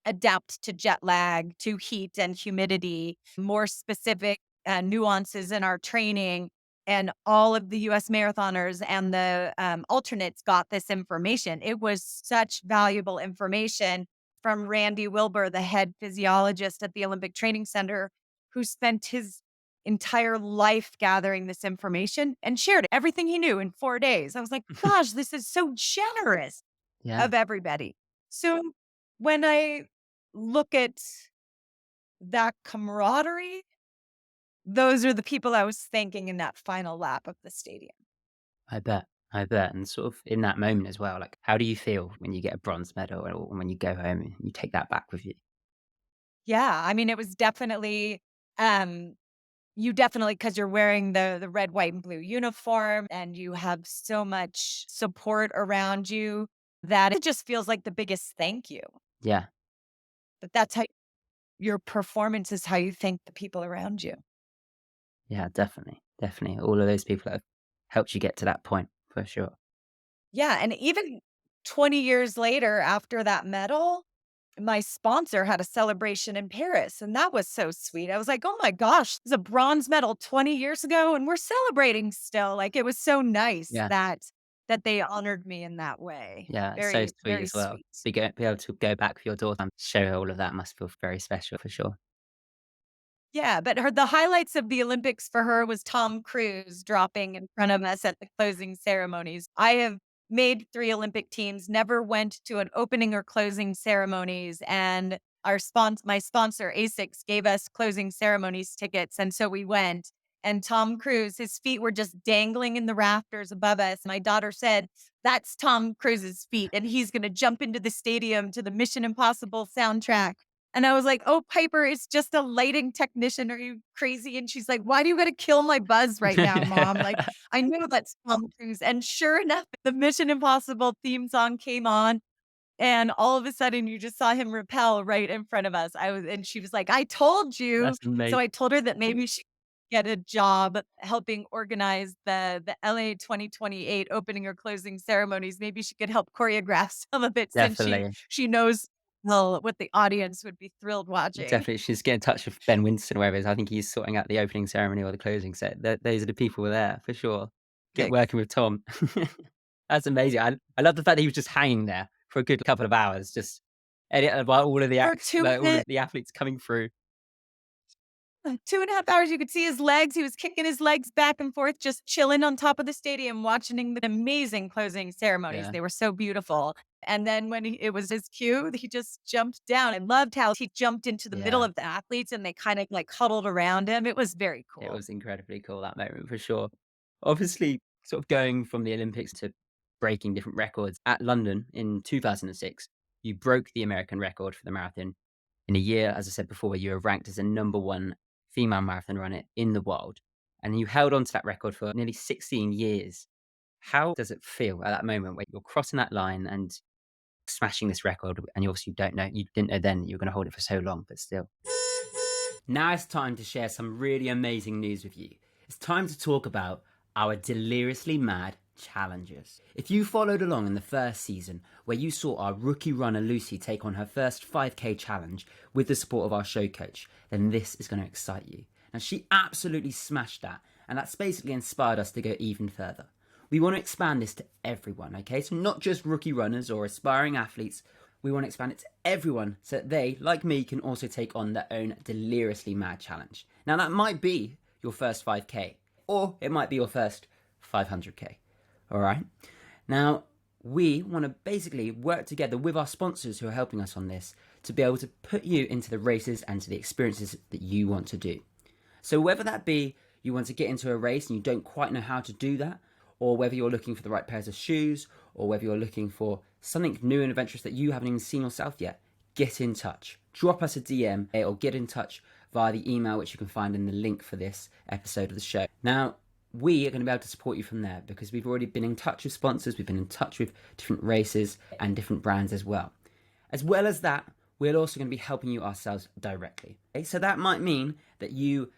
Speaker 2: adapt to jet lag, to heat and humidity, more specific nuances in our training. And all of the US marathoners and the alternates got this information. It was such valuable information from Randy Wilbur, the head physiologist at the Olympic Training Center, who spent his entire life gathering this information and shared everything he knew in 4 days. I was like, gosh, this is so generous
Speaker 1: yeah,
Speaker 2: of everybody. So when I look at that camaraderie, those are the people I was thanking in that final lap of the stadium.
Speaker 1: I bet. I bet. And sort of in that moment as well, like, how do you feel when you get a bronze medal or when you go home and you take that back with you?
Speaker 2: Yeah, I mean, it was definitely, um, you definitely, because you're wearing the red, white, and blue uniform and you have so much support around you that it just feels like the biggest thank you.
Speaker 1: Yeah,
Speaker 2: But that's how your performance is how you thank the people around you.
Speaker 1: yeah, definitely. Definitely. All of those people that have helped you get to that point for sure.
Speaker 2: Yeah, and even 20 years later after that medal, my sponsor had a celebration in Paris, and that was so sweet. I was like, "Oh my gosh, it's a bronze medal 20 years ago, and we're celebrating still." Like, it was so nice
Speaker 1: Yeah.
Speaker 2: that they honored me in that way.
Speaker 1: Yeah, it's so
Speaker 2: Very,
Speaker 1: sweet
Speaker 2: very
Speaker 1: as well.
Speaker 2: sweet.
Speaker 1: Be able to go back with your daughter and show her all of that must feel very special for sure.
Speaker 2: Yeah, but the highlights of the Olympics for her was Tom Cruise dropping in front of us at the closing ceremonies. I have made 3 Olympic teams, never went to an opening or closing ceremonies, and my sponsor, ASICS, gave us closing ceremonies tickets, and so we went, and Tom Cruise, his feet were just dangling in the rafters above us. My daughter said, "That's Tom Cruise's feet, and he's gonna jump into the stadium to the Mission Impossible soundtrack." And I was like, "Oh, Piper is just a lighting technician. Are you crazy?" And she's like, "Why do you gotta kill my buzz right now, mom?" Like, I know that's Tom Cruise. And sure enough, the Mission Impossible theme song came on, and all of a sudden you just saw him rappel right in front of us. And she was like, "I told you."
Speaker 1: That's
Speaker 2: So
Speaker 1: amazing.
Speaker 2: I told her that maybe she could get a job helping organize the LA 2028 opening or closing ceremonies. Maybe she could help choreograph some of it since
Speaker 1: Definitely.
Speaker 2: she knows well what the audience would be thrilled watching.
Speaker 1: Definitely. She's get in touch with Ben Winston or whoever it is. I think he's sorting out the opening ceremony or the closing set. Those are the people there for sure. Get
Speaker 2: Like,
Speaker 1: working with Tom. That's amazing. I love the fact that he was just hanging there for a good couple of hours, just while all of the
Speaker 2: for
Speaker 1: acts,
Speaker 2: 2
Speaker 1: like all of
Speaker 2: minutes
Speaker 1: the athletes coming through.
Speaker 2: 2.5 hours, you could see his legs. He was kicking his legs back and forth, just chilling on top of the stadium, watching the amazing closing ceremonies.
Speaker 1: Yeah.
Speaker 2: They were so beautiful. And then when it was his cue, he just jumped down. I loved how he jumped into the middle
Speaker 1: Yeah.
Speaker 2: of the athletes and they kind of like huddled around him. It was very
Speaker 1: It
Speaker 2: cool.
Speaker 1: was incredibly cool, that moment for sure. Obviously, sort of going from the Olympics to breaking different records. At London in 2006, you broke the American record for the marathon in a year, as I said before, where you were ranked as the number one female marathon runner in the world. And you held on to that record for nearly 16 years. How does it feel at that moment where you're crossing that line and smashing this record? And you obviously you didn't know then that you were going to hold it for so long, but still. Now it's time to share some really amazing news with you. It's time to talk about our deliriously mad challenges. If you followed along in the first season, where you saw our rookie runner Lucy take on her first 5k challenge with the support of our show coach, then this is going to excite you. Now, she absolutely smashed that, and that's basically inspired us to go even further. We want to expand this to everyone, okay? So not just rookie runners or aspiring athletes. We want to expand it to everyone so that they, like me, can also take on their own deliriously mad challenge. Now, that might be your first 5k, or it might be your first 500k. All right. Now, we want to basically work together with our sponsors who are helping us on this to be able to put you into the races and to the experiences that you want to do. So whether that be you want to get into a race and you don't quite know how to do that, or whether you're looking for the right pairs of shoes, or whether you're looking for something new and adventurous that you haven't even seen yourself yet, get in touch. Drop us a DM or get in touch via the email, which you can find in the link for this episode of the show. Now, we are going to be able to support you from there because we've already been in touch with sponsors, we've been in touch with different races and different brands as well. As well as that, we're also going to be helping you ourselves directly. Okay? So that might mean that you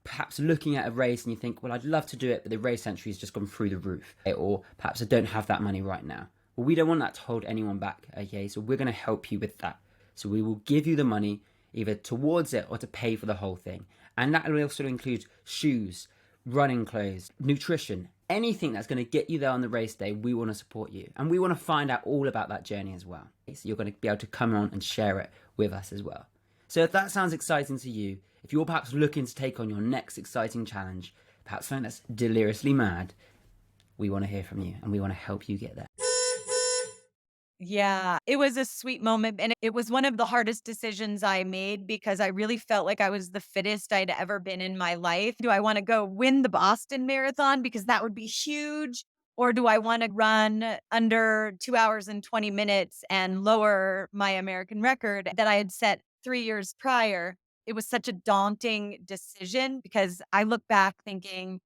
Speaker 1: perhaps looking at a race and you think, well, I'd love to do it, but the race entry has just gone through the roof. Okay? Or perhaps I don't have that money right now. Well, we don't want that to hold anyone back, okay? So we're going to help you with that. So we will give you the money either towards it or to pay for the whole thing. And that will also include shoes, running clothes, nutrition, anything that's going to get you there on the race day. We want to support you. And we want to find out all about that journey as well. So you're going to be able to come on and share it with us as well. So if that sounds exciting to you, if you're perhaps looking to take on your next exciting challenge, perhaps something that's deliriously mad, we want to hear from you and we want to help you get there.
Speaker 2: Yeah, it was a sweet moment, and it was one of the hardest decisions I made because I really felt like I was the fittest I'd ever been in my life. Do I wanna go win the Boston Marathon because that would be huge, or do I wanna run under 2 hours and 20 minutes and lower my American record that I had set 3 years prior? It was such a daunting decision because I look back thinking,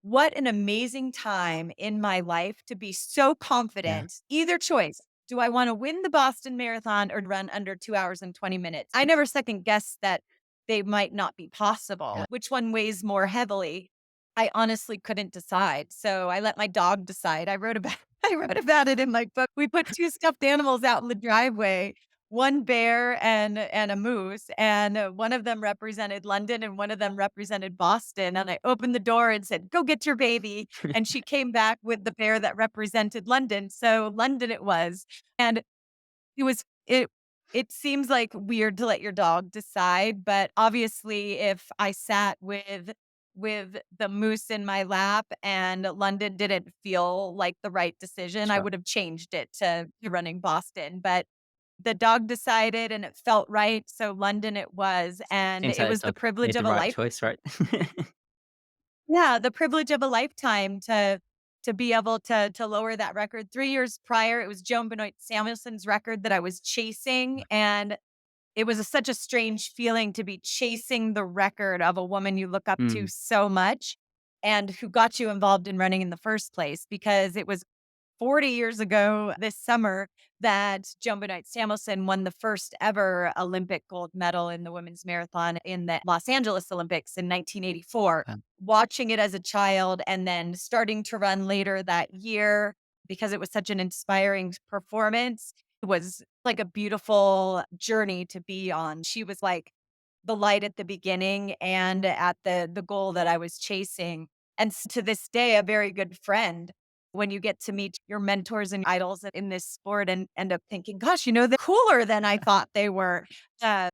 Speaker 2: "What an amazing time in my life to be so
Speaker 1: Yeah.
Speaker 2: confident." Either choice. Do I wanna win the Boston Marathon or run under 2 hours and 20 minutes? I never second guessed that they might not be possible.
Speaker 1: Yeah.
Speaker 2: Which one weighs more heavily? I honestly couldn't decide, so I let my dog decide. I wrote about I wrote about it in my book. We put 2 stuffed animals out in the driveway, one bear and a moose, and, one of them represented London and one of them represented Boston, and I opened the door and said, "Go get your baby," and she came back with the bear that represented London, so London it was. And it was it seems like weird to let your dog decide, but obviously if I sat with the moose in my lap and London didn't feel like the right decision, I
Speaker 1: Sure.
Speaker 2: would have changed it to running Boston. But the dog decided and it felt right, so London it was, and
Speaker 1: Seems
Speaker 2: it
Speaker 1: like
Speaker 2: was
Speaker 1: the
Speaker 2: the
Speaker 1: dog
Speaker 2: privilege
Speaker 1: made the
Speaker 2: of a
Speaker 1: right
Speaker 2: life.
Speaker 1: choice, right?
Speaker 2: Yeah, the privilege of a lifetime to be able to lower that record. 3 years prior, it was Joan Benoit Samuelson's record that I was chasing, and it was such a strange feeling to be chasing the record of a woman you look up to
Speaker 1: Mm.
Speaker 2: so much and who got you involved in running in the first place, because it was 40 years ago this summer that Joan Benoit Samuelson won the first ever Olympic gold medal in the women's marathon in the Los Angeles Olympics in 1984.
Speaker 1: Um,
Speaker 2: Watching it as a child and then starting to run later that year because it was such an inspiring performance was like a beautiful journey to be on. She was like the light at the beginning and at the goal that I was chasing. And to this day, a very good friend. When you get to meet your mentors and idols in this sport and end up thinking, gosh, they're cooler than I thought they were,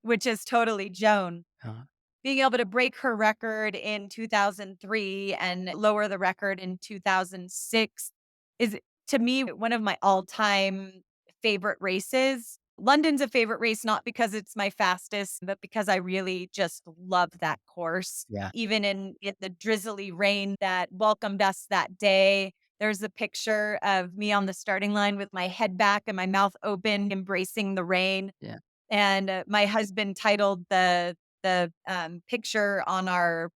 Speaker 2: which is totally Joan.
Speaker 1: uh,
Speaker 2: Being able to break her record in 2003 and lower the record in 2006 is, to me, one of my all-time favorite races. London's a favorite race, not because it's my fastest, but because I really just love that course.
Speaker 1: yeah.
Speaker 2: Even in the drizzly rain that welcomed us that day, there's a picture of me on the starting line with my head back and my mouth open, embracing the rain.
Speaker 1: Yeah.
Speaker 2: And, my husband titled the picture on our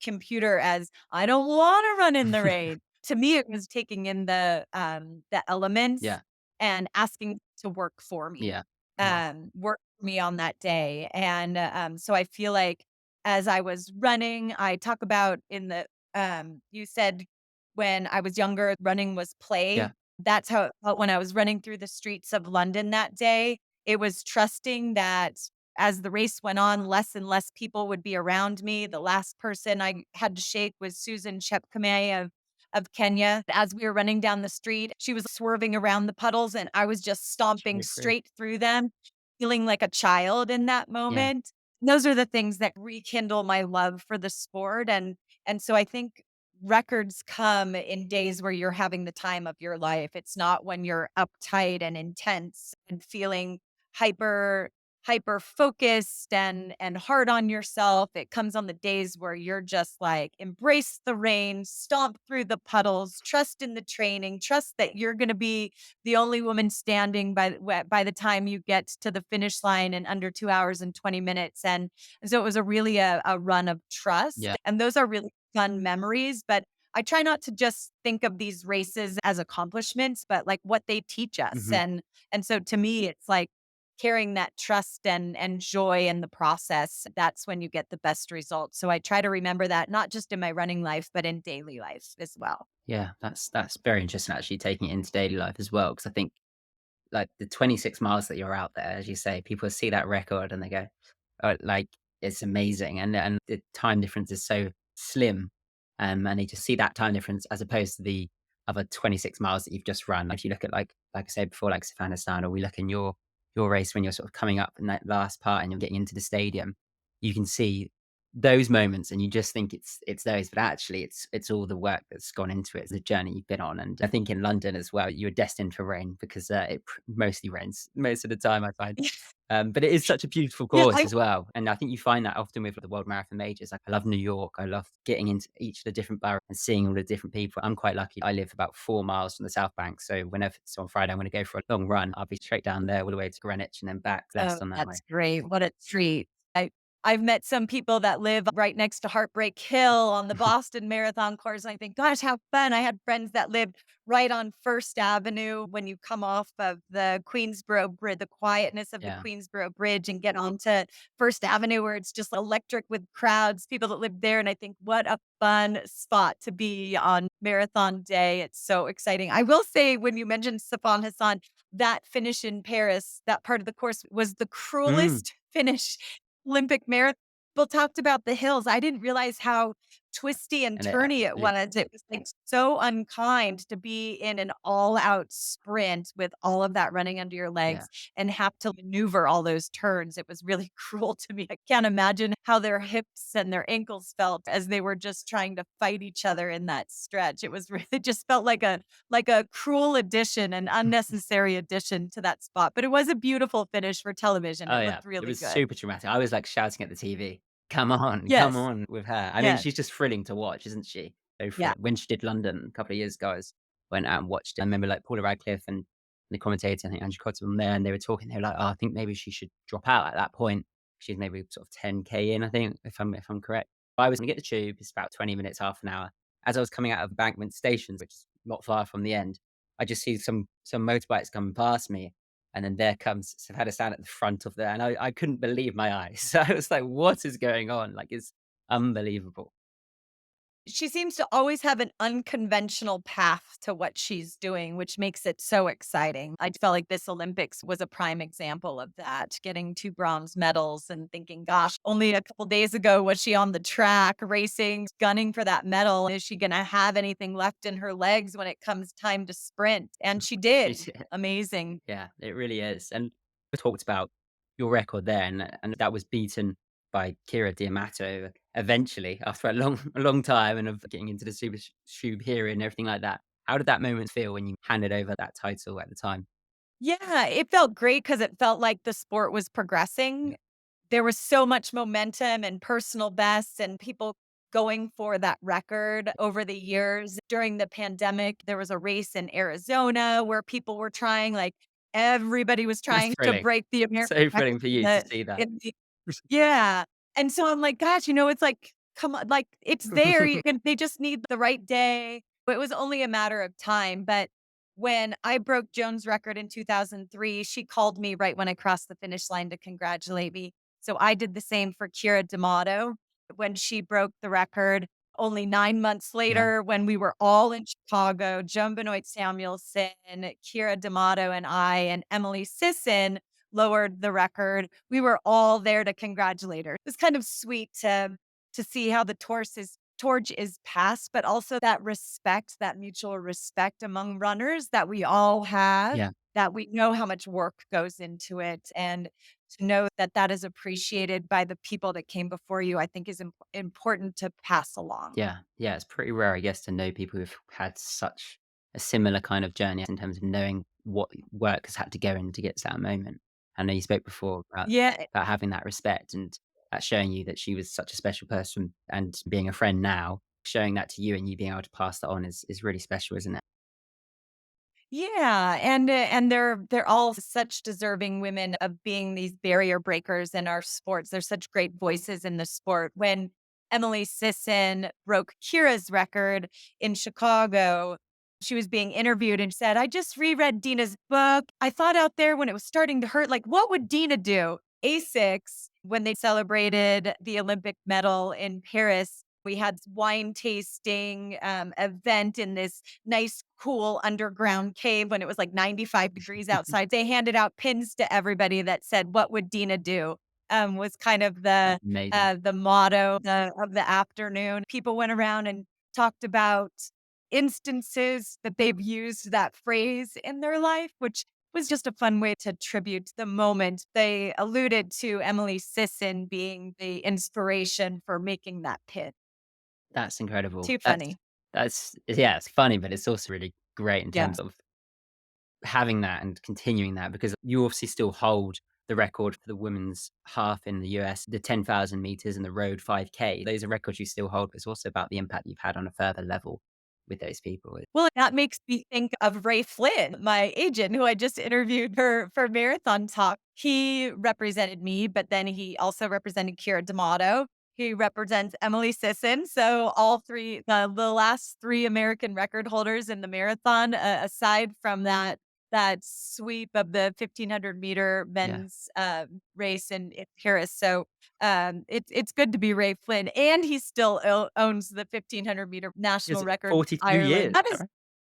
Speaker 2: computer as, "I don't wanna run in the rain." To me, it was taking in the elements
Speaker 1: Yeah.
Speaker 2: and asking to work for me,
Speaker 1: Yeah. Wow.
Speaker 2: work for me on that day. And, so I feel like as I was running, I talk about in the you said when I was younger, running was play.
Speaker 1: Yeah.
Speaker 2: That's how it felt when I was running through the streets of London that day. It was trusting that as the race went on, less and less people would be around me. The last person I had to shake was Susan Chepkemei of Kenya. As we were running down the street, she was swerving around the puddles and I was just stomping
Speaker 1: Very free.
Speaker 2: straight through them, feeling like a child in that
Speaker 1: Yeah.
Speaker 2: moment. Those are the things that rekindle my love for the sport. And so I think records come in days where you're having the time of your life. It's not when you're uptight and intense and feeling hyper hyper focused and hard on yourself. It comes on the days where you're just like embrace the rain, stomp through the puddles, trust in the training, trust that you're going to be the only woman standing by the time you get to the finish line in under 2 hours and 20 minutes. And so it was really a run of trust.
Speaker 1: Yeah.
Speaker 2: And those are really fun memories. But I try not to just think of these races as accomplishments, but like what they teach us.
Speaker 1: Hmm.
Speaker 2: And so to me, it's like carrying that trust and joy in the process. That's when you get the best results. So I try to remember that not just in my running life, but in daily life as well.
Speaker 1: Yeah, that's very interesting actually taking it into daily life as well. Because I think like the 26 miles that you're out there, as you say, people see that record and they go, "Oh, like it's amazing," and the time difference is so slim, and they just see that time difference as opposed to the other 26 miles that you've just run. If you look at like I said before, like Savannah or we look in your race when you're sort of coming up in that last part and you're getting into the stadium, you can see those moments and you just think it's those, but actually it's all the work that's gone into it, the journey you've been on. And I think in London as well, you were destined for rain because mostly rains most of the time, I find. But it is such a beautiful
Speaker 2: Yeah,
Speaker 1: course as well, and I think you find that often with the World Marathon Majors. Like, I love New York, I love getting into each of the different boroughs and seeing all the different people. I'm quite lucky. I live about 4 miles from the South Bank, so whenever it's on Friday, I'm gonna go for a long run, I'll be straight down there all the way to Greenwich and then back,
Speaker 2: oh,
Speaker 1: less on that way.
Speaker 2: that's great. What a treat. I've met some people that live right next to Heartbreak Hill on the Boston Marathon course. And I think, gosh, how fun. I had friends that lived right on First Avenue when you come off of the Queensboro Bridge, the quietness of the
Speaker 1: Yeah.
Speaker 2: Queensboro Bridge and get onto First Avenue where it's just electric with crowds, people that live there. And I think, what a fun spot to be on marathon day. It's so exciting. I will say, when you mentioned Safan Hassan, that finish in Paris, that part of the course was the
Speaker 1: Mm,
Speaker 2: cruelest finish Olympic marathon. People talked about the hills. I didn't realize how twisty and
Speaker 1: and
Speaker 2: turny it
Speaker 1: it
Speaker 2: was. It was, like, so unkind to be in an all-out sprint with all of that running under your
Speaker 1: yeah.
Speaker 2: legs and have to maneuver all those turns. It was really cruel to me. I can't imagine how their hips and their ankles felt as they were just trying to fight each other in that stretch. It was really it just felt like a cruel addition, an unnecessary addition to that spot, but it was a beautiful finish for television.
Speaker 1: Oh,
Speaker 2: It
Speaker 1: yeah.
Speaker 2: looked
Speaker 1: It
Speaker 2: really
Speaker 1: was
Speaker 2: good.
Speaker 1: super dramatic. I was, like, shouting at the TV, come
Speaker 2: Yes.
Speaker 1: on," with her. I mean,
Speaker 2: Yes.
Speaker 1: she's just thrilling to watch, isn't she? So
Speaker 2: Yeah.
Speaker 1: thrilling. When she did London a couple of years ago, went out and watched it. I remember, like, Paula Radcliffe and the commentator, I think Andrew Cotter were there, and they were talking. They were like, "Oh, I think maybe she should drop out at that point." She's maybe sort of 10K in, I think, if I'm correct. I was gonna get the tube, it's about 20 minutes, half an hour. As I was coming out of Embankment Station, which is not far from the end, I just see some motorbikes coming past me, and then there comes Savannah stand at the front of there, and I couldn't believe my eyes. So I was like, "What is going on?" Like, it's unbelievable.
Speaker 2: She seems to always have an unconventional path to what she's doing, which makes it so exciting. I felt like this Olympics was a prime example of that, getting 2 bronze medals and thinking, gosh, only a couple days ago was she on the track racing, gunning for that medal. Is she going to have anything left in her legs when it comes time to sprint? And she did.
Speaker 1: She's
Speaker 2: Amazing.
Speaker 1: yeah, it really is, and we talked about your record there, and that was beaten by Kira Diamato eventually after a long time and of getting into the Super Shub here and everything like that. How did that moment feel when you handed over that title at the time?
Speaker 2: Yeah, it felt great because it felt like the sport was
Speaker 1: Yeah.
Speaker 2: progressing. There was so much momentum and personal bests and people going for that record over the years. During the pandemic, there was a race in Arizona where people were trying, like, everybody was
Speaker 1: That's
Speaker 2: trying to
Speaker 1: thrilling.
Speaker 2: break the American
Speaker 1: So
Speaker 2: record
Speaker 1: thrilling for you to see that.
Speaker 2: in the yeah. And so I'm like, gosh, it's like, come on, like, it's there. They just need the right day. It was only a matter of time. But when I broke Joan's record in 2003, she called me right when I crossed the finish line to congratulate me. So I did the same for Kira D'Amato when she broke the record. Only 9 months
Speaker 1: Yeah,
Speaker 2: later, when we were all in Chicago, Joan Benoit Samuelson, Kira D'Amato, and I, and Emily Sisson lowered the record. We were all there to congratulate her. It's kind of sweet to see how the torch is passed, but also that respect, that mutual respect among runners that we all have,
Speaker 1: yeah.
Speaker 2: that we know how much work goes into it. And to know that that is appreciated by the people that came before you, I think is important to pass along.
Speaker 1: Yeah, yeah, it's pretty rare, I guess, to know people who've had such a similar kind of journey in terms of knowing what work has had to go in to get to that moment. I know you spoke before
Speaker 2: Yeah.
Speaker 1: about having that respect and that showing you that she was such a special person and being a friend now, showing that to you and you being able to pass that on is really special, isn't it?
Speaker 2: Yeah, and they're all such deserving women of being these barrier breakers in our sports. They're such great voices in the sport. When Emily Sisson broke Kira's record in Chicago, she was being interviewed and said, "I just reread Deena's book. I thought out there when it was starting to hurt, like, what would Deena do?" Asics, when they celebrated the Olympic medal in Paris, we had wine tasting event in this nice, cool underground cave when it was like 95 degrees outside. They handed out pins to everybody that said, "What would Deena do?" Was kind of
Speaker 1: That's amazing.
Speaker 2: the motto of the afternoon. People went around and talked about instances that they've used that phrase in their life, which was just a fun way to tribute the moment. They alluded to Emily Sisson being the inspiration for making that pin.
Speaker 1: That's incredible.
Speaker 2: Too funny.
Speaker 1: That's yeah, it's funny, but it's also really great in
Speaker 2: Yeah.
Speaker 1: terms of having that and continuing that because you obviously still hold the record for the women's half in the US, the 10,000 meters and the road 5K. Those are records you still hold, but it's also about the impact you've had on a further level with those people.
Speaker 2: Well, that makes me think of Ray Flynn, my agent, who I just interviewed for Marathon Talk. He represented me, but then he also represented Kira D'Amato. He represents Emily Sisson. So all three, the last three American record holders in the marathon, aside from that sweep of the 1500-meter
Speaker 1: Yeah.
Speaker 2: men's race in Paris. So it's good to be Ray Flynn, and he still owns the 1500-meter
Speaker 1: Is
Speaker 2: national
Speaker 1: it
Speaker 2: record in
Speaker 1: 42
Speaker 2: Ireland.
Speaker 1: years?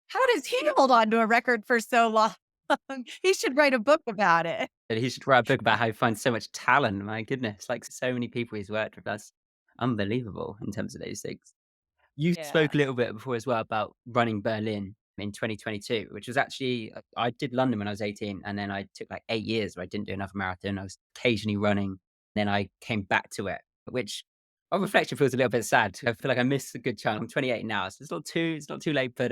Speaker 2: How does he hold on to a record for so long? He should write a book about it.
Speaker 1: And he should write a book about how he finds so much talent. My goodness, like so many people he's worked with. That's unbelievable in terms of those things. You
Speaker 2: Yeah.
Speaker 1: spoke a little bit before as well about running Berlin in 2022, which was actually I did London when I was 18, and then I took like 8 years where I didn't do enough marathon. I was occasionally running, then I came back to it, which on reflection feels a little bit sad. I feel like I missed a good chunk. I'm 28 now, so it's not too late, but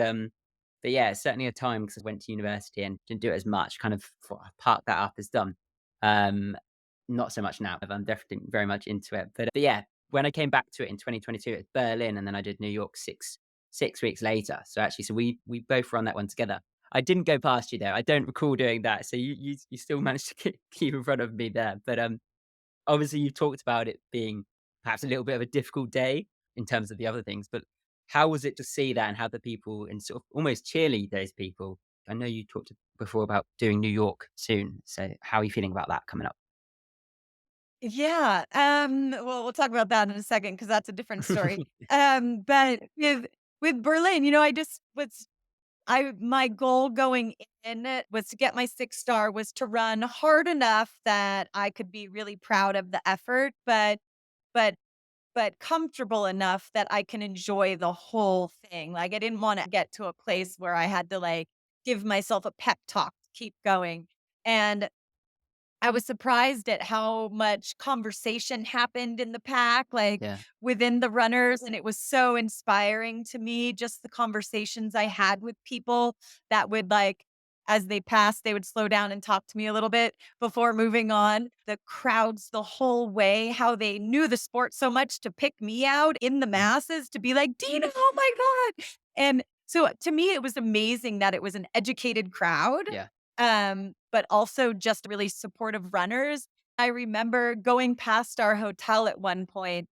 Speaker 1: yeah, it's certainly a time because I went to university and didn't do it as much. Kind of thought I parked that up as done. Um, not so much now. I'm definitely very much into it, but yeah, when I came back to it in 2022, it's Berlin, and then I did New York six weeks later. So actually, we both run that one together. I didn't go past you though. I don't recall doing that. So you still managed to keep in front of me there. But obviously you talked about it being perhaps a little bit of a difficult day in terms of the other things. But how was it to see that and have the people and sort of almost cheerlead those people? I know you talked before about doing New York soon. So how are you feeling about that coming up?
Speaker 2: Yeah, well, we'll talk about that in a second because that's a different story. But with Berlin, I just was I my goal going in it was to get my 6 star, was to run hard enough that I could be really proud of the effort, but but comfortable enough that I can enjoy the whole thing. Like, I didn't wanna get to a place where I had to, like, give myself a pep talk to keep going. And I was surprised at how much conversation happened in the pack, like,
Speaker 1: Yeah.
Speaker 2: within the runners, and it was so inspiring to me, just the conversations I had with people that would, like, as they passed, they would slow down and talk to me a little bit before moving on. The crowds the whole way, how they knew the sport so much to pick me out in the
Speaker 1: Yeah.
Speaker 2: masses to be like, "Deena, oh my god." And so, to me, it was amazing that it was an educated crowd,
Speaker 1: Yeah.
Speaker 2: but also just really supportive runners. I remember going past our hotel at one point,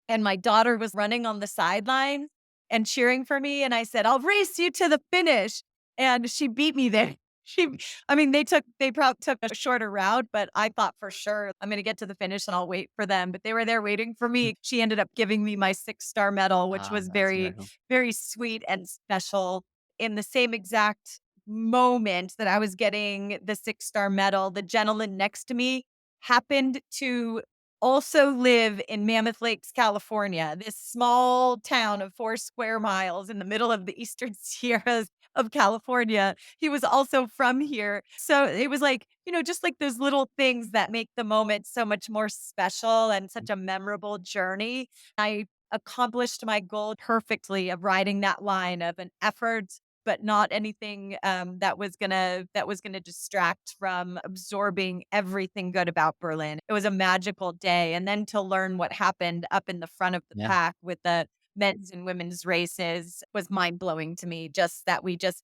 Speaker 2: and my daughter was running on the sideline and cheering for me, and I said, "I'll race you to the finish." And she beat me there. She I mean, they probably took a shorter route, but I thought for sure I'm gonna get to the finish and I'll wait for them. But they were there waiting for me. She ended up giving me my 6 star medal, which
Speaker 1: Ah,
Speaker 2: was
Speaker 1: that's
Speaker 2: very,
Speaker 1: incredible.
Speaker 2: very sweet and special. In the same exact moment that I was getting the 6 star medal, the gentleman next to me happened to also live in Mammoth Lakes, California, this small town of 4 square miles in the middle of the Eastern Sierras of California. He was also from here. So it was like, just like those little things that make the moment so much more special and such a memorable journey. I accomplished my goal perfectly of riding that line of an effort, but not anything that was gonna distract from absorbing everything good about Berlin. It was a magical day, and then to learn what happened up in the front of the
Speaker 1: Yeah.
Speaker 2: pack with the men's and women's races was mind blowing to me. Just that we just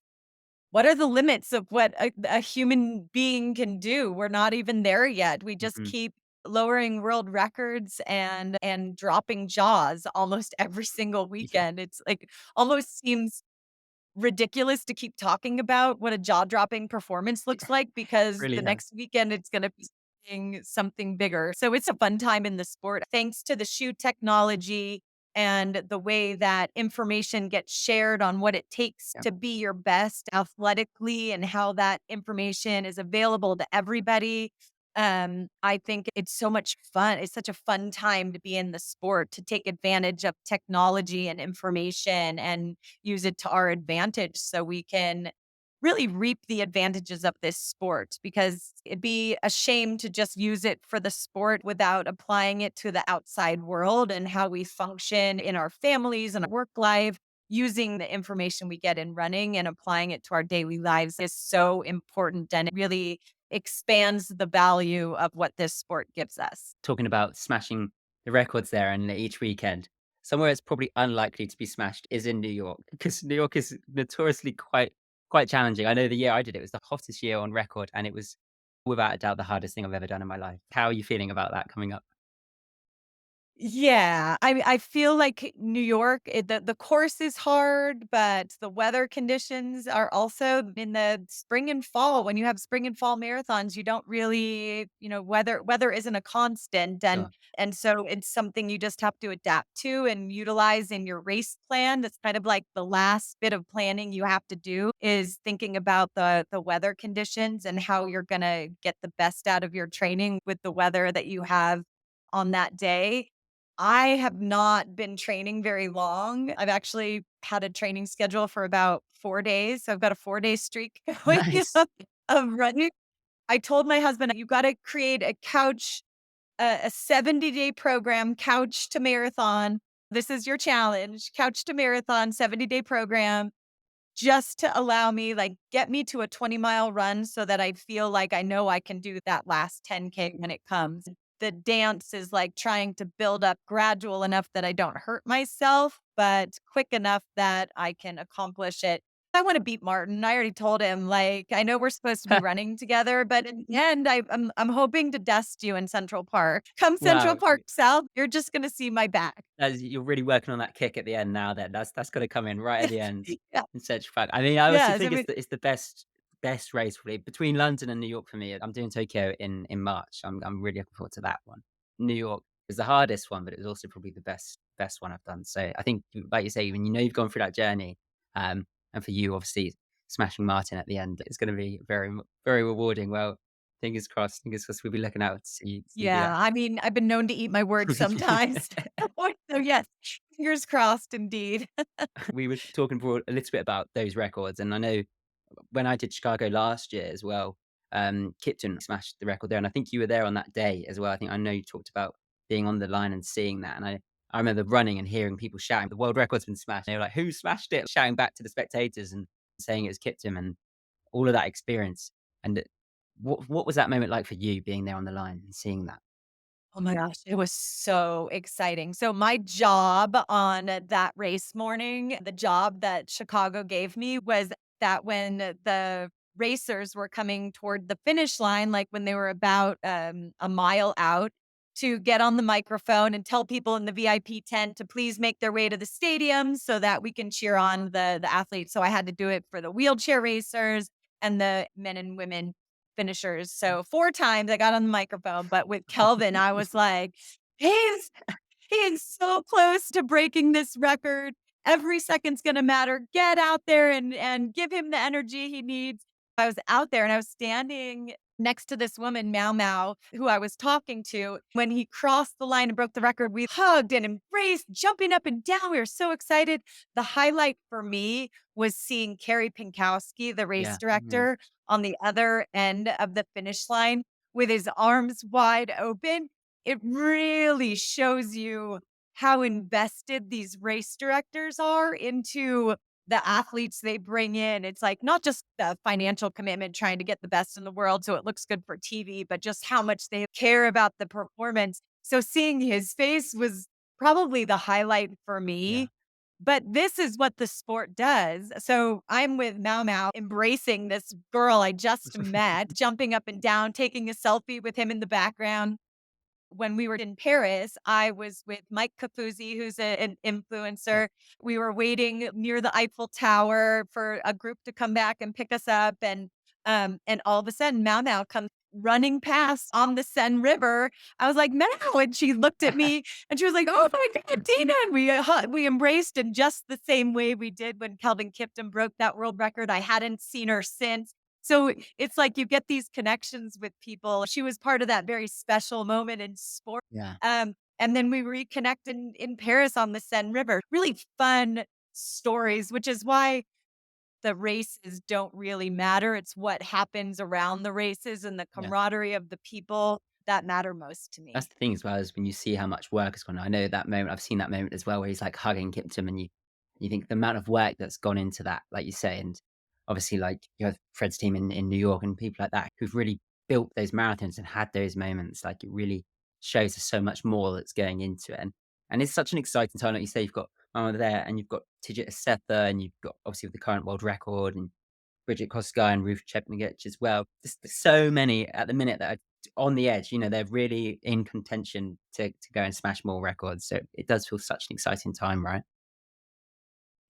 Speaker 2: what are the limits of what a human being can do? We're not even there yet. We just
Speaker 1: Mhm.
Speaker 2: keep lowering world records and dropping jaws almost every single
Speaker 1: Yeah.
Speaker 2: weekend. It's like almost seems ridiculous to keep talking about what a jaw-dropping performance looks like because
Speaker 1: Really
Speaker 2: the
Speaker 1: has.
Speaker 2: next weekend it's gonna be something bigger. So it's a fun time in the sport. Thanks to the shoe technology and the way that information gets shared on what it takes
Speaker 1: Yeah.
Speaker 2: to be your best athletically and how that information is available to everybody. I think it's so much fun. It's such a fun time to be in the sport, to take advantage of technology and information and use it to our advantage so we can really reap the advantages of this sport because it'd be a shame to just use it for the sport without applying it to the outside world and how we function in our families and our work life. Using the information we get in running and applying it to our daily lives is so important and it really expands the value of what this sport gives us.
Speaker 1: Talking about smashing the records there and each weekend, somewhere it's probably unlikely to be smashed is in New York because New York is notoriously quite challenging. I know the year I did it was the hottest year on record, and it was without a doubt the hardest thing I've ever done in my life. How are you feeling about that coming up?
Speaker 2: Yeah, I feel like New York, the course is hard, but the weather conditions are also in the spring and fall. When you have spring and fall marathons, you don't really, weather isn't a constant, and
Speaker 1: Sure.
Speaker 2: and so it's something you just have to adapt to and utilize in your race plan. That's kind of like the last bit of planning you have to do is thinking about the weather conditions and how you're gonna get the best out of your training with the weather that you have on that day. I have not been training very long. I've actually had a training schedule for about 4 days. So I've got a 4-day streak going
Speaker 1: Nice.
Speaker 2: of running. I told my husband, "You gotta create a 70-day program, couch to marathon. This is your challenge, couch to marathon, 70-day program." Just to allow me, like, get me to a 20-mile run so that I feel like I know I can do that last 10K when it comes. The dance is, like, trying to build up gradual enough that I don't hurt myself, but quick enough that I can accomplish it. I wanna beat Martin. I already told him, like, "I know we're supposed to be running together, but in the end, I'm hoping to dust you in Central Park. Come Central
Speaker 1: Wow.
Speaker 2: Park South, you're just gonna see my back."
Speaker 1: As you're really working on that kick at the end now then. That's gotta come in right at the end
Speaker 2: Yeah.
Speaker 1: in Central Park. I mean, I also
Speaker 2: Yes, I
Speaker 1: think
Speaker 2: mean
Speaker 1: it's the best race really between London and New York for me. I'm doing Tokyo in March. I'm really looking forward to that one. New York is the hardest one, but it was also probably the best one I've done. So I think, like you say, when you know you've gone through that journey, and for you, obviously, smashing Martin at the end, it's gonna be very rewarding. Well, fingers crossed we'll be looking out to see you do
Speaker 2: Yeah,
Speaker 1: that.
Speaker 2: I mean, I've been known to eat my words sometimes. So, yes, fingers crossed indeed.
Speaker 1: We were talking for a little bit about those records, and I know when I did Chicago last year as well, Kipton smashed the record there, and I think you were there on that day as well. I know you talked about being on the line and seeing that, and I remember running and hearing people shouting, "The world record's been smashed." They were like, "Who smashed it?" Shouting back to the spectators and saying it was Kipton and all of that experience. And what was that moment like for you being there on the line and seeing that?
Speaker 2: Oh my gosh, it was so exciting. So my job on that race morning, the job that Chicago gave me was that when the racers were coming toward the finish line, like when they were about a mile out, to get on the microphone and tell people in the VIP tent to please make their way to the stadium so that we can cheer on the athletes. So I had to do it for the wheelchair racers and the men and women finishers. So 4 times I got on the microphone, but with Kelvin, I was like, "He's he is so close to breaking this record. Every second's gonna matter. Get out there and give him the energy he needs." I was out there and I was standing next to this woman, Mau Mau, who I was talking to. When he crossed the line and broke the record, we hugged and embraced, jumping up and down. We were so excited. The highlight for me was seeing Kerry Pinkowski, the race
Speaker 1: Yeah. Yeah.
Speaker 2: director, on the other end of the finish line with his arms wide open. It really shows you how invested these race directors are into the athletes they bring in. It's like not just the financial commitment trying to get the best in the world so it looks good for TV, but just how much they care about the performance. So seeing his face was probably the highlight for
Speaker 1: Yeah.
Speaker 2: me. But this is what the sport does. So I'm with Mau Mau, embracing this girl I just met, jumping up and down, taking a selfie with him in the background. When we were in Paris, I was with Mike Capuzzi, who's an
Speaker 1: Yeah.
Speaker 2: influencer. We were waiting near the Eiffel Tower for a group to come back and pick us up, and all of a sudden, Mau Mau comes running past on the Seine River. I was like, "Mau," and she looked at me and she was like, "Oh my God, Deena!" And we embraced in just the same way we did when Kelvin Kiptum broke that world record. I hadn't seen her since. So it's like you get these connections with people. She was part of that very special moment in sport.
Speaker 1: Yeah.
Speaker 2: And then we reconnected in Paris on the Seine River. Really fun stories, which is why the races don't really matter. It's what happens around the races and the
Speaker 1: Yeah.
Speaker 2: camaraderie of the people that matter most to
Speaker 1: That's
Speaker 2: me.
Speaker 1: the thing as well, is when you see how much work has gone on. I know that moment. I've seen that moment as well where he's like hugging Kiptum, and you think the amount of work that's gone into that, like you say. And obviously, like you have Fred's team in New York and people like that who've really built those marathons and had those moments. Like it really shows us so much more that's going into it. And it's such an exciting time. Like you say, you've got Mama there and you've got Tijit Asetha and you've got obviously the current world record and Bridget Koskar and Ruth Chepngetich as well. There's so many at the minute that are on the edge. They're really in contention to go and smash more records. So it does feel such an exciting time, right?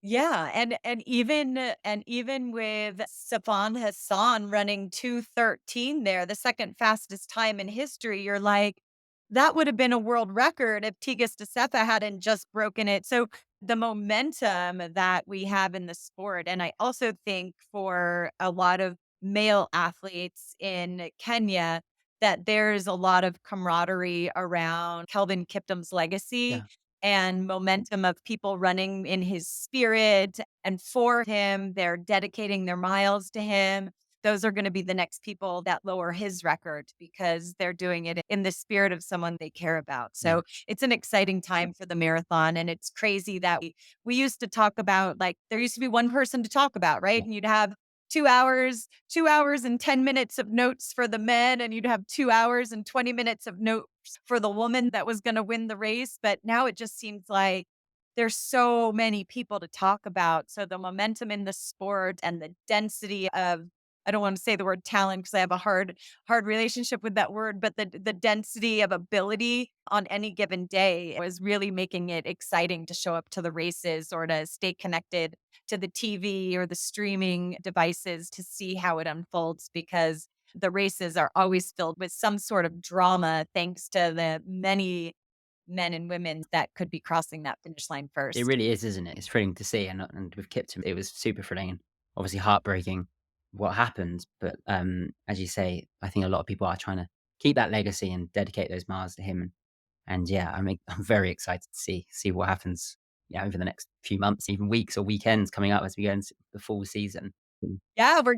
Speaker 2: Yeah, and even with Safan Hassan running 2:13 there, the second fastest time in history, you're like, that would have been a world record if Tigist Assefa hadn't just broken it. So the momentum that we have in the sport, and I also think for a lot of male athletes in Kenya, that there's a lot of camaraderie around Kelvin Kiptum's legacy
Speaker 1: Yeah,
Speaker 2: and momentum of people running in his spirit and for him. They're dedicating their miles to him. Those are going to be the next people that lower his record because they're doing it in the spirit of someone they care about.
Speaker 1: yeah,
Speaker 2: So it's an exciting time for the marathon. And it's crazy that we used to talk about, like, there used to be one person to talk about, right?
Speaker 1: yeah,
Speaker 2: And you'd have 2 hours and 10 minutes of notes for the men, and you'd have 2 hours and 20 minutes of notes for the woman that was going to win the race. But now it just seems like there's so many people to talk about. So the momentum in the sport and the density of, I don't want to say the word talent because I have a hard relationship with that word, but the density of ability on any given day was really making it exciting to show up to the races or to stay connected to the TV or the streaming devices to see how it unfolds, because the races are always filled with some sort of drama thanks to the many men and women that could be crossing that finish line
Speaker 1: it
Speaker 2: first.
Speaker 1: really is, isn't it? It's thrilling to see, and with Kiptum, it was super thrilling and obviously heartbreaking what happened. But as you say, I think a lot of people are trying to keep that legacy and dedicate those miles to him. And yeah, I'm very excited to see what happens, yeah, over the next few months, even weeks or weekends coming up as we go into the full season. Mm.
Speaker 2: Yeah, we're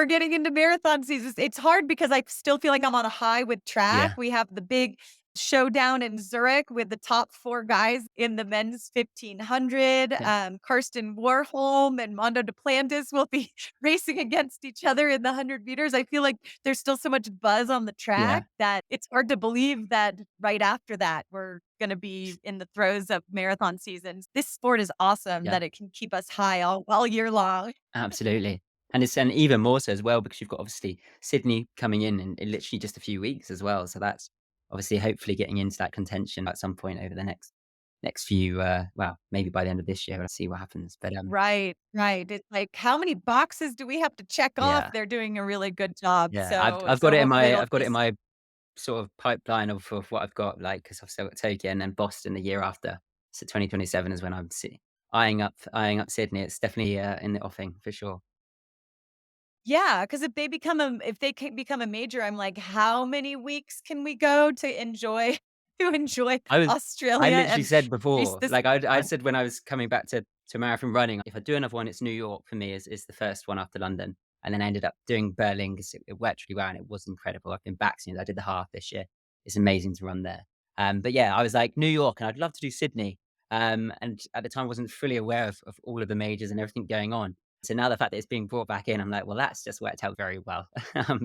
Speaker 2: getting into marathon seasons. It's hard because I still feel like I'm on a high with track.
Speaker 1: Yeah,
Speaker 2: We have the big showdown in Zurich with the top 4 guys in the men's 1500.
Speaker 1: yeah,
Speaker 2: Karsten Warholm and Mondo Duplantis will be racing against each other in the 100 meters. I feel like there's still so much buzz on the
Speaker 1: yeah,
Speaker 2: track that it's hard to believe that right after that, we're going to be in the throes of marathon seasons. This sport is awesome
Speaker 1: yeah,
Speaker 2: that it can keep us high all year long.
Speaker 1: absolutely. And even more so as well because you've got obviously Sydney coming in literally just a few weeks as well. So that's obviously hopefully getting into that contention at some point over the next few, well, maybe by the end of this year. We'll see what happens. But
Speaker 2: Right, right. It's like, how many boxes do we have to check off?
Speaker 1: yeah,
Speaker 2: They're doing a really good job.
Speaker 1: yeah,
Speaker 2: So
Speaker 1: I've got
Speaker 2: so
Speaker 1: it in
Speaker 2: hopefully
Speaker 1: my
Speaker 2: it'll
Speaker 1: I've got it in
Speaker 2: just.
Speaker 1: my sort of pipeline of what I've got, like, because 'cause I've still got Tokyo and then Boston the year after. So 2027 is when I'm eyeing up Sydney. It's definitely, in the offing for sure.
Speaker 2: Yeah, because if they can become a major, I'm like, how many weeks can we go to enjoy to enjoy
Speaker 1: I was I
Speaker 2: Australia
Speaker 1: literally
Speaker 2: and
Speaker 1: said
Speaker 2: race
Speaker 1: before,
Speaker 2: this
Speaker 1: like I
Speaker 2: fun?
Speaker 1: said when I was coming back to marathon running, if I do another one, it's New York for me is the first one after London, and then I ended up doing Berlin 'cause it worked really well and it was incredible. I've been back since I did the half this year. It's amazing to run there. But yeah, I was like New York, and I'd love to do Sydney. And at the time, I wasn't fully aware of all of the majors and everything going on. So now the fact that it's being brought back in, I'm like, well, that's just worked out very well.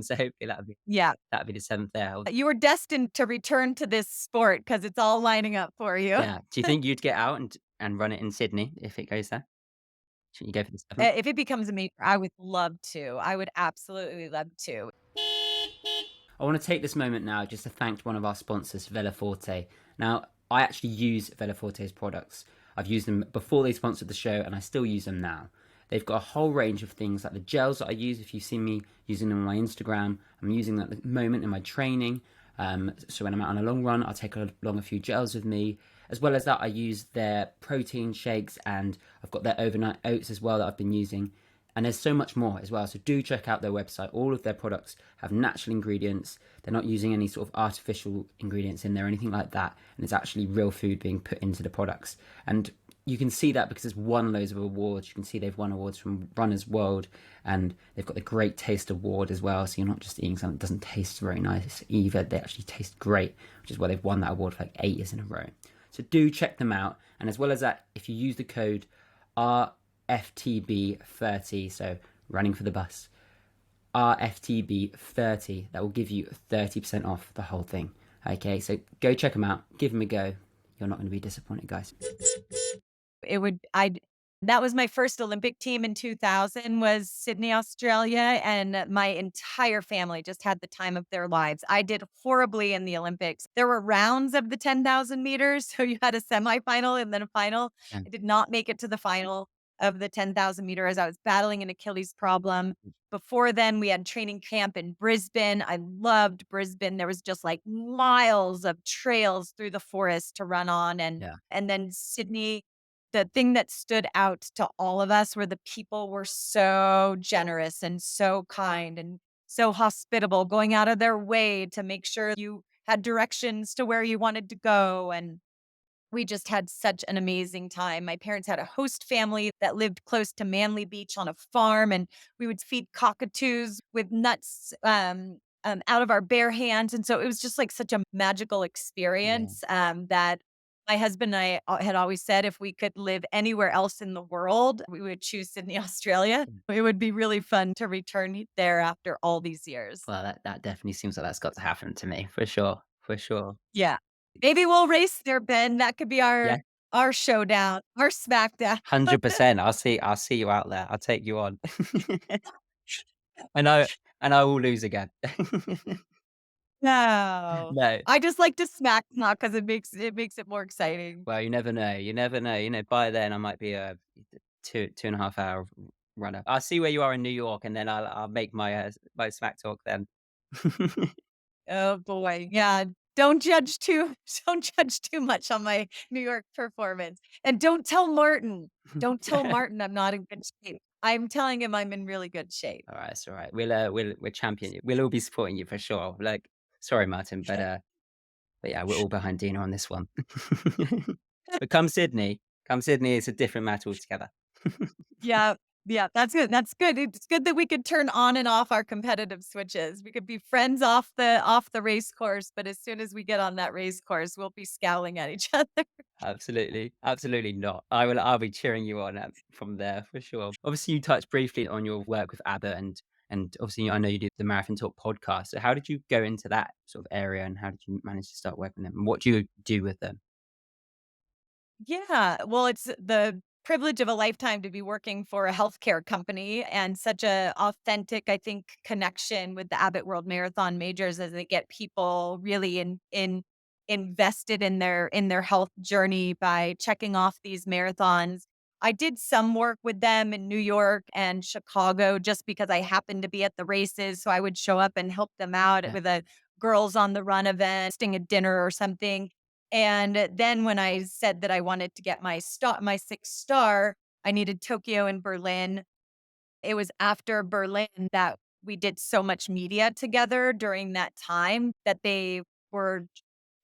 Speaker 1: So hopefully
Speaker 2: Yeah.
Speaker 1: that'll be the seventh there.
Speaker 2: You were destined to return to this sport because it's all lining up for you.
Speaker 1: Yeah. Do you think you'd get out and run it in Sydney if it goes there? Should you go for the 7th?
Speaker 2: If it becomes a major, I would love to. I would absolutely love to.
Speaker 1: I want to take this moment now just to thank one of our sponsors, Veloforte. Now, I actually use Veloforte's products. I've used them before they sponsored the show, and I still use them now. They've got a whole range of things like the gels that I use. If you've seen me using them on my Instagram, I'm using them at the moment in my training. So when I'm out on a long run, I'll take along a few gels with me. As well as that, I use their protein shakes, and I've got their overnight oats as well that I've been using. And there's so much more as well. So do check out their website. All of their products have natural ingredients. They're not using any sort of artificial ingredients in there or anything like that. And it's actually real food being put into the products. And you can see that because it's won loads of awards. You can see they've won awards from Runners World, and they've got the Great Taste Award as well. So you're not just eating something that doesn't taste very nice either. They actually taste great, which is why they've won that award for like 8 years in a row. So do check them out. And as well as that, if you use the code RFTB30, so running for the bus, RFTB30, that will give you 30% off the whole thing. Okay, so go check them out, give them a go. You're not going to be disappointed, guys.
Speaker 2: It would I That was my first Olympic team in 2000 was Sydney, Australia, and my entire family just had the time of their lives. I did horribly in the Olympics. There were rounds of the 10,000 meters, so you had a semifinal and then a final.
Speaker 1: And
Speaker 2: I did not make it to the final of the 10,000 meter as I was battling an Achilles problem. Before then, we had training camp in Brisbane. I loved Brisbane. There was just like miles of trails through the forest to run on,
Speaker 1: yeah,
Speaker 2: and then Sydney, the thing that stood out to all of us were the people were so generous and so kind and so hospitable, going out of their way to make sure you had directions to where you wanted to go. And we just had such an amazing time. My parents had a host family that lived close to Manly Beach on a farm, and we would feed cockatoos with nuts out of our bare hands. And so it was just like such a magical
Speaker 1: yeah.
Speaker 2: experience that my husband and I had always said if we could live anywhere else in the world, we would choose Sydney, Australia. It would be really fun to return there after all these years.
Speaker 1: Well, that definitely seems like that's got to happen to me for sure, for sure.
Speaker 2: Yeah. Maybe we'll race there, Ben. That could be
Speaker 1: Yeah,
Speaker 2: our showdown, our smackdown.
Speaker 1: 100%. I'll see you out there. I'll take you on. I know, and I will lose again.
Speaker 2: No.
Speaker 1: No.
Speaker 2: I just like to smack talk because it makes it more exciting.
Speaker 1: Well, you never know. You never know. By then I might be a 2.5 hour runner. I'll see where you are in New York, and then I'll make my smack talk then.
Speaker 2: Oh boy. Yeah. Don't judge too don't judge too much on my New York performance. And don't tell Martin. Don't tell Martin I'm not in good shape. I'm telling him I'm in really good shape.
Speaker 1: All right, it's all right. We'll champion you. We'll all be supporting you for sure. Like, sorry, Martin, but yeah, we're all behind Dina on this one. But come Sydney, it's a different matter altogether.
Speaker 2: Yeah. Yeah, that's good. That's good. It's good that we could turn on and off our competitive switches. We could be friends off the race course, but as soon as we get on that race course, we'll be scowling at each other.
Speaker 1: Absolutely, absolutely not. I'll be cheering you on from there for sure. Obviously, you touched briefly on your work with Abbott, and obviously, I know you did the Marathon Talk podcast. So, how did you go into that sort of area, and how did you manage to start working with them? And what do you do with them?
Speaker 2: Yeah. Well, it's the privilege of a lifetime to be working for a healthcare company and such a authentic, I think, connection with the Abbott World Marathon Majors as they get people really in invested in their health journey by checking off these marathons. I did some work with them in New York and Chicago just because I happened to be at the races. So I would show up and help them out
Speaker 1: Yeah,
Speaker 2: with a girls on the run event, hosting a dinner or something. And then when I said that I wanted to get my 6th star, I needed Tokyo and Berlin. It was after Berlin that we did so much media together during that time that they were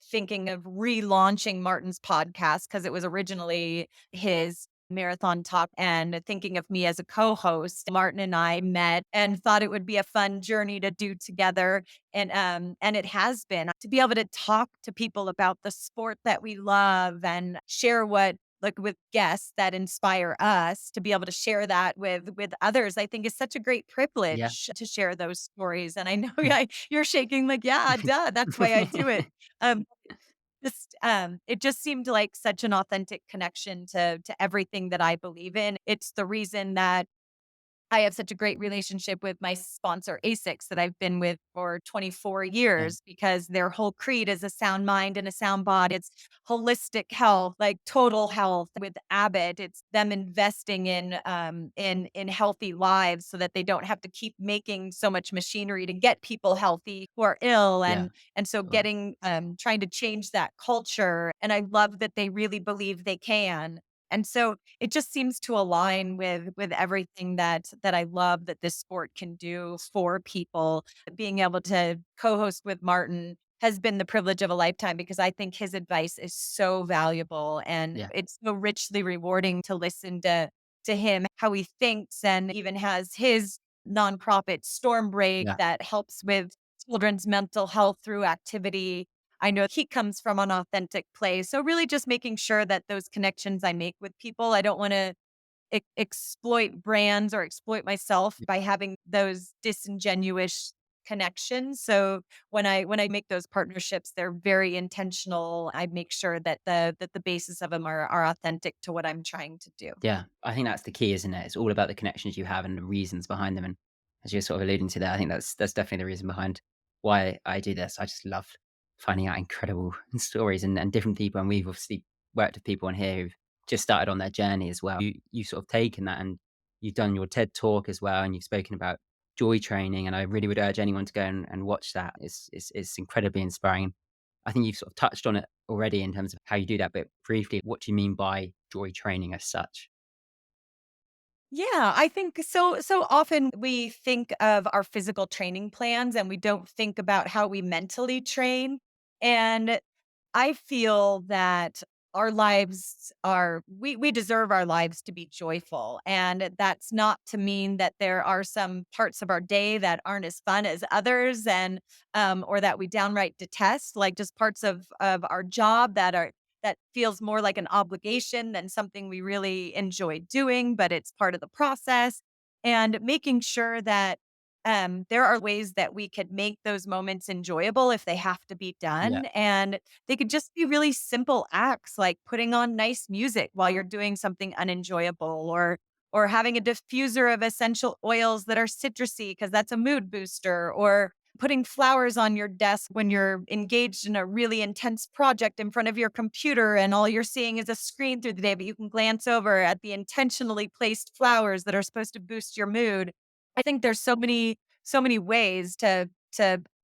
Speaker 2: thinking of relaunching Martin's podcast because it was originally his marathon talk and thinking of me as a co-host. Martin and I met and thought it would be a fun journey to do together. And it has been to be able to talk to people about the sport that we love and share what like with guests that inspire us to be able to share that with others. I think is such a great
Speaker 1: Yeah.
Speaker 2: privilege to share those stories. And I know yeah, you're shaking like, yeah, duh, that's why I do it. Um, it just seemed like such an authentic connection to everything that I believe in. It's the reason that I have such a great relationship with my sponsor, ASICS, that I've been with for 24
Speaker 1: Yeah.
Speaker 2: years because their whole creed is a sound mind and a sound body. It's holistic health, like total health. With Abbott, it's them investing in healthy lives so that they don't have to keep making so much machinery to get people healthy who are ill,
Speaker 1: Yeah.
Speaker 2: and so
Speaker 1: Sure.
Speaker 2: getting trying to change that culture. And I love that they really believe they can. And so it just seems to align with everything that I love that this sport can do for people. Being able to co-host with Martin has been the privilege of a lifetime because I think his advice is so valuable and
Speaker 1: Yeah.
Speaker 2: it's so richly rewarding to listen to him, how he thinks, and even has his nonprofit Storm Break
Speaker 1: Yeah.
Speaker 2: that helps with children's mental health through activity. I know he comes from an authentic place. So really just making sure that those connections I make with people, I don't want to exploit brands or exploit myself by having those disingenuous connections. So when I make those partnerships, they're very intentional. I make sure that the basis of them are authentic to what I'm trying to do.
Speaker 1: Yeah, I think that's the key, isn't it? It's all about the connections you have and the reasons behind them. And as you're sort of alluding to there, I think that's definitely the reason behind why I do this. I just love finding out incredible stories and different people. And we've obviously worked with people on here who've just started on their journey as well. You sort of taken that and you've done your TED talk as well, and you've spoken about joy training. And I really would urge anyone to go and watch that. It's incredibly inspiring. I think you've sort of touched on it already in terms of how you do that, but briefly, what do you mean by joy training as such?
Speaker 2: Yeah, I think so often we think of our physical training plans and we don't think about how we mentally train. And I feel that our lives are we deserve our lives to be joyful. And that's not to mean that there are some parts of our day that aren't as fun as others and or that we downright detest, like just parts of our job that feels more like an obligation than something we really enjoy doing, but it's part of the process. And making sure that there are ways that we could make those moments enjoyable if they have to be
Speaker 1: Yeah,
Speaker 2: done. And they could just be really simple acts like putting on nice music while you're doing something unenjoyable or having a diffuser of essential oils that are citrusy because that's a mood booster or putting flowers on your desk when you're engaged in a really intense project in front of your computer and all you're seeing is a screen through the day, but you can glance over at the intentionally placed flowers that are supposed to boost your mood. I think there's so many ways to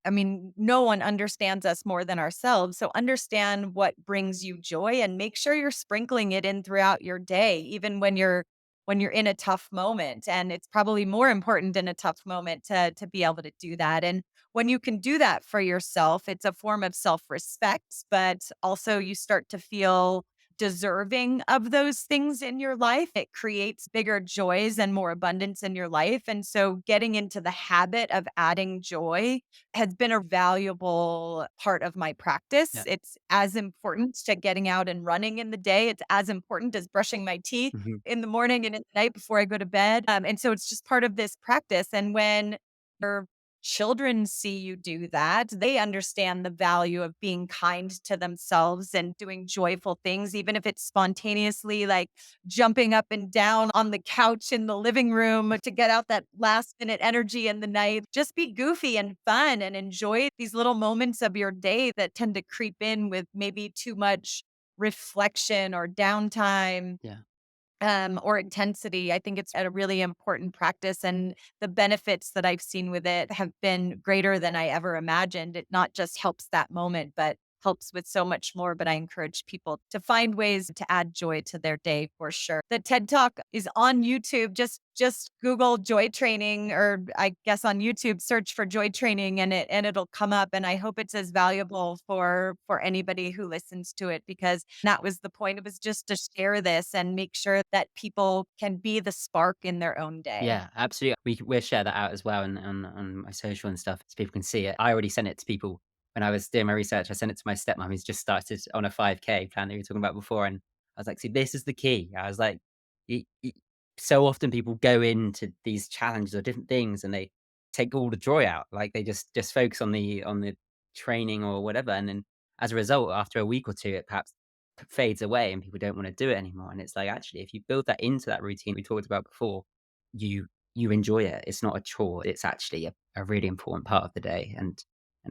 Speaker 2: I mean, no one understands us more than ourselves. So understand what brings you joy and make sure you're sprinkling it in throughout your day, even when you're in a tough moment. And it's probably more important in a tough moment to be able to do that. And when you can do that for yourself, it's a form of self-respect, but also you start to feel deserving of those things in your life. It creates bigger joys and more abundance in your life. And so getting into the habit of adding joy has been a valuable part of my practice.
Speaker 1: yeah.
Speaker 2: It's as important to getting out and running in the day. It's as important as brushing my teeth
Speaker 1: Mhm.
Speaker 2: in the morning and at night before I go to bed. And so it's just part of this practice. And when your children see you do that, they understand the value of being kind to themselves and doing joyful things, even if it's spontaneously like jumping up and down on the couch in the living room to get out that last minute energy in the night. Just be goofy and fun and enjoy these little moments of your day that tend to creep in with maybe too much reflection or downtime
Speaker 1: Yeah,
Speaker 2: or intensity. I think it's a really important practice, and the benefits that I've seen with it have been greater than I ever imagined. It not just helps that moment, but helps with so much more. But I encourage people to find ways to add joy to their day for sure. The TED Talk is on YouTube. Just Google joy training, or I guess on YouTube, search for joy training, and it'll come up. And I hope it's as valuable for anybody who listens to it, because that was the point. It was just to share this and make sure that people can be the spark in their own day.
Speaker 1: Yeah, absolutely. We'll share that out as well on my social and stuff so people can see it. I already sent it to people when I was doing my research. I sent it to my stepmom who's just started on a 5K plan that we were talking about before, and I was like, "See, this is the key." I was like, so often people go into these challenges or different things and they take all the joy out. Like they just focus on the training or whatever, and then as a result, after a week or two, it perhaps fades away and people don't want to do it anymore. And it's like actually, if you build that into that routine we talked about before, you you enjoy it. It's not a chore. It's actually a really important part of the day, and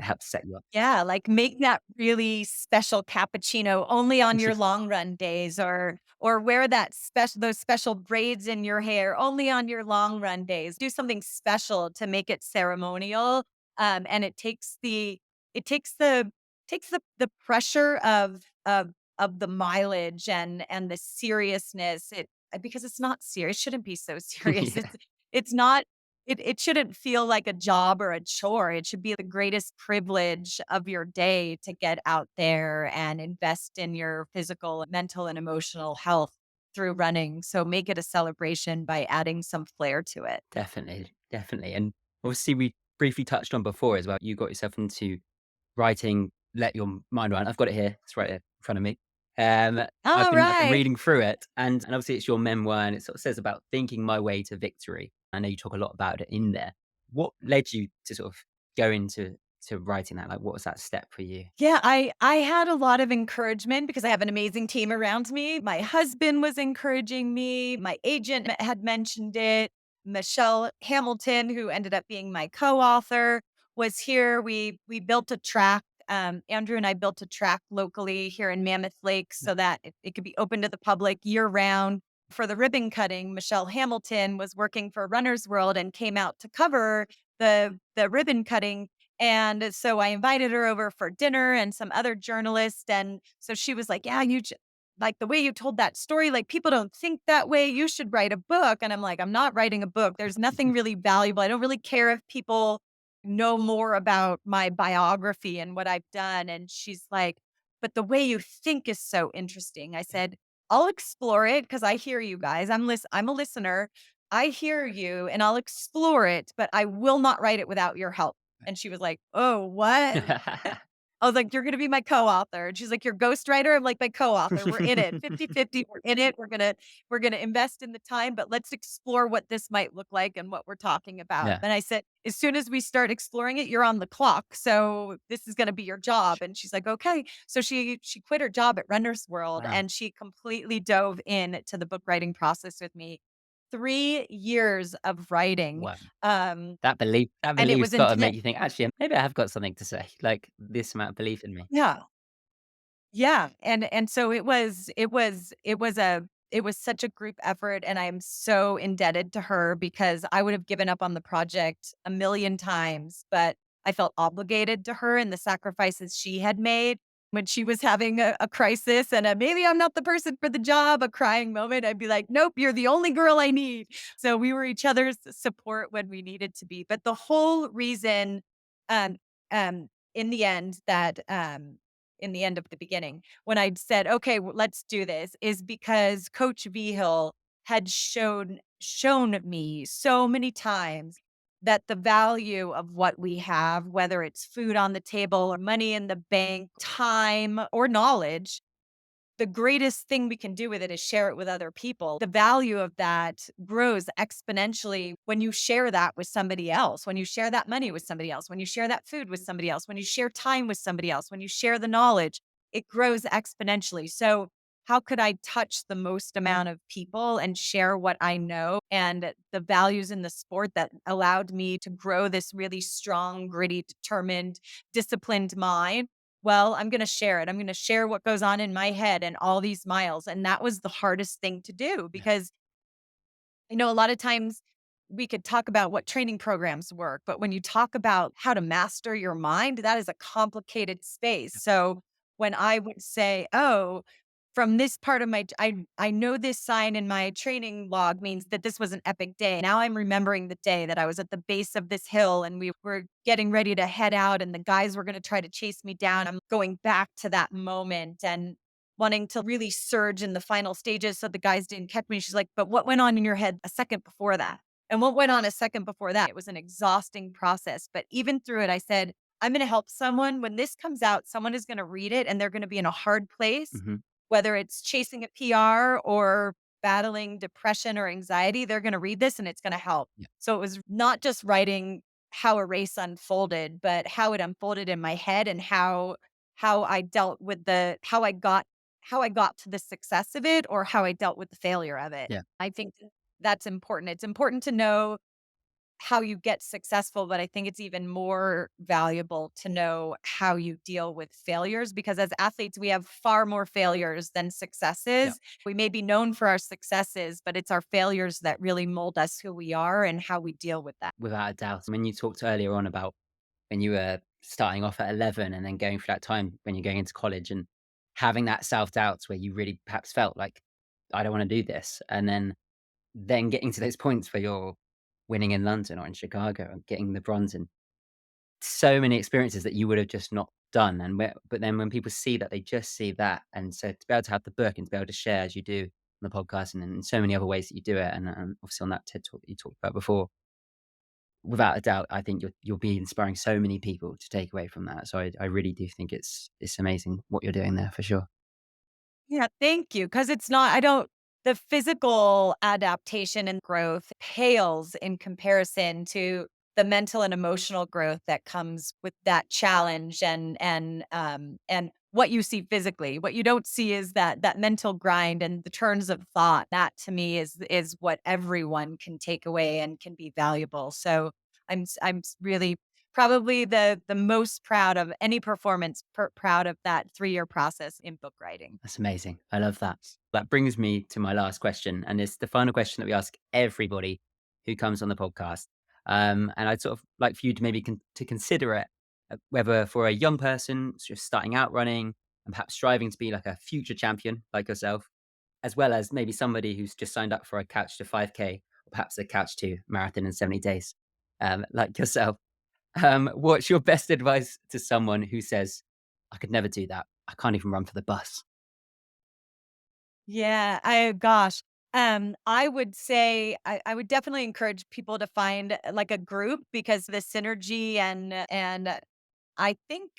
Speaker 1: helps set you up.
Speaker 2: Yeah, like make that really special cappuccino only on your long run days, or wear that special those special braids in your hair only on your long run days. Do something special to make it ceremonial. And it takes the pressure of the mileage and the seriousness. Because it's not serious. It shouldn't be so serious.
Speaker 1: Yeah,
Speaker 2: It's not it shouldn't feel like a job or a chore. It should be the greatest privilege of your day to get out there and invest in your physical, mental, and emotional health through running. So make it a celebration by adding some flair to it.
Speaker 1: definitely, definitely. And obviously, we briefly touched on before as well. You got yourself into writing "Let Your Mind Run." I've got it here. It's right here in front of me.
Speaker 2: All
Speaker 1: I've been
Speaker 2: right.
Speaker 1: reading through it, and obviously it's your memoir, and it sort of says about thinking my way to victory. I know you talk a lot about it in there. What led you to sort of go into writing that? Like, what was that step for you?
Speaker 2: Yeah, I had a lot of encouragement because I have an amazing team around me. My husband was encouraging me. My agent had mentioned it. Michelle Hamilton, who ended up being my co-author, was here. We built a track. Andrew and I built a track locally here in Mammoth Lakes so that it could be open to the public year round. For the ribbon cutting, Michelle Hamilton was working for Runner's World and came out to cover the ribbon cutting, and so I invited her over for dinner and some other journalists. And so she was like, "Yeah, like the way you told that story, like people don't think that way. You should write a book." And I'm like, "I'm not writing a book. There's nothing really valuable. I don't really care if people know more about my biography and what I've done." And she's like, "But the way you think is so interesting." I said, "I'll explore it because I hear you guys. I'm a listener. I hear you and I'll explore it, but I will not write it without your help." And she was like, "Oh, what?" I was like, "You're gonna be my co-author." And she's like, "Your ghostwriter?" I'm like, "My co-author. We're in it. 50-50. We're in it. We're gonna invest in the time, but let's explore what this might look like and what we're talking about."
Speaker 1: Yeah.
Speaker 2: And I said, "As soon as we start exploring it, you're on the clock. So this is gonna be your job." And she's like, "Okay." So she quit her job at Runner's World
Speaker 1: Wow.
Speaker 2: and she completely dove in to the book writing process with me. 3 years of writing.
Speaker 1: Wow.
Speaker 2: Um,
Speaker 1: That
Speaker 2: and it
Speaker 1: belief's
Speaker 2: was
Speaker 1: gotta
Speaker 2: intense.
Speaker 1: make you think, "Actually, maybe I have got something to say." Like, this amount of belief in me.
Speaker 2: Yeah. Yeah, and so it was such a group effort, and I'm so indebted to her because I would have given up on the project a million times, but I felt obligated to her and the sacrifices she had made when she was having a crisis and a maybe I'm not the person for the job, a crying moment. I'd be like, "Nope, you're the only girl I need." So we were each other's support when we needed to be. But the whole reason, um, in the end, in the end of the beginning, when I'd said, "Okay, let's do this," is because Coach Vigil had shown me so many times that the value of what we have, whether it's food on the table or money in the bank, time or knowledge, the greatest thing we can do with it is share it with other people. The value of that grows exponentially when you share that with somebody else, when you share that money with somebody else, when you share that food with somebody else, when you share time with somebody else, when you share the knowledge, it grows exponentially. So, how could I touch the most amount of people and share what I know and the values in the sport that allowed me to grow this really strong, gritty, determined, disciplined mind? Well, I'm gonna share it. I'm gonna share what goes on in my head and all these miles, and that was the hardest thing to do
Speaker 1: Yeah.
Speaker 2: because, a lot of times we could talk about what training programs work, but when you talk about how to master your mind, that is a complicated space. So when I would say, "Oh, from this part of I know this sign in my training log means that this was an epic day. Now I'm remembering the day that I was at the base of this hill and we were getting ready to head out and the guys were going to try to chase me down." I'm going back to that moment and wanting to really surge in the final stages so the guys didn't catch me. She's like, "But what went on in your head a second before that? And what went on a second before that?" It was an exhausting process. But even through it, I said, "I'm going to help someone. When this comes out, someone is going to read it and they're going to be in a hard place,
Speaker 1: Hmm.
Speaker 2: whether it's chasing a PR or battling depression or anxiety, they're going to read this and it's going to help."
Speaker 1: Yeah.
Speaker 2: So it was not just writing how a race unfolded, but how it unfolded in my head and how I dealt with how I got to the success of it or how I dealt with the failure of it.
Speaker 1: Yeah.
Speaker 2: I think that's important. It's important to know how you get successful, but I think it's even more valuable to know how you deal with failures because as athletes, we have far more failures than
Speaker 1: Yeah.
Speaker 2: successes. We may be known for our successes, but it's our failures that really mold us who we are and how we deal with that.
Speaker 1: Without a doubt. When you talked earlier on about when you were starting off at 11 and then going through that time when you're going into college and having that self-doubt where you really perhaps felt like, I don't want to do this. And then getting to those points where you're winning in London or in Chicago and getting the bronze and so many experiences that you would have just not done. But then when people see that, they just see that. And so to be able to have the book and to be able to share as you do on the podcast and in so many other ways that you do it, and obviously on that TED talk that you talked about before, without a doubt, I think you'll be inspiring so many people to take away from that. So I really do think it's amazing what you're doing there for sure.
Speaker 2: Yeah, thank you. Because it's not, I don't, the physical adaptation and growth pales in comparison to the mental and emotional growth that comes with that challenge and what you see physically. What you don't see is that mental grind and the turns of thought. That to me is what everyone can take away and can be valuable. So really probably the most proud of any performance, proud of that 3-year process in book writing.
Speaker 1: That's amazing. I love that. That brings me to my last question, and it's the final question that we ask everybody who comes on the podcast. And I'd sort of like for you to maybe to consider it, whether for a young person just starting out running and perhaps striving to be like a future champion like yourself, as well as maybe somebody who's just signed up for a couch to 5K or perhaps a couch to marathon in 70 days, like yourself. What's your best advice to someone who says, I could never do that. I can't even run for the bus?
Speaker 2: Yeah, I gosh. I would say I would definitely encourage people to find like a group because the synergy and I think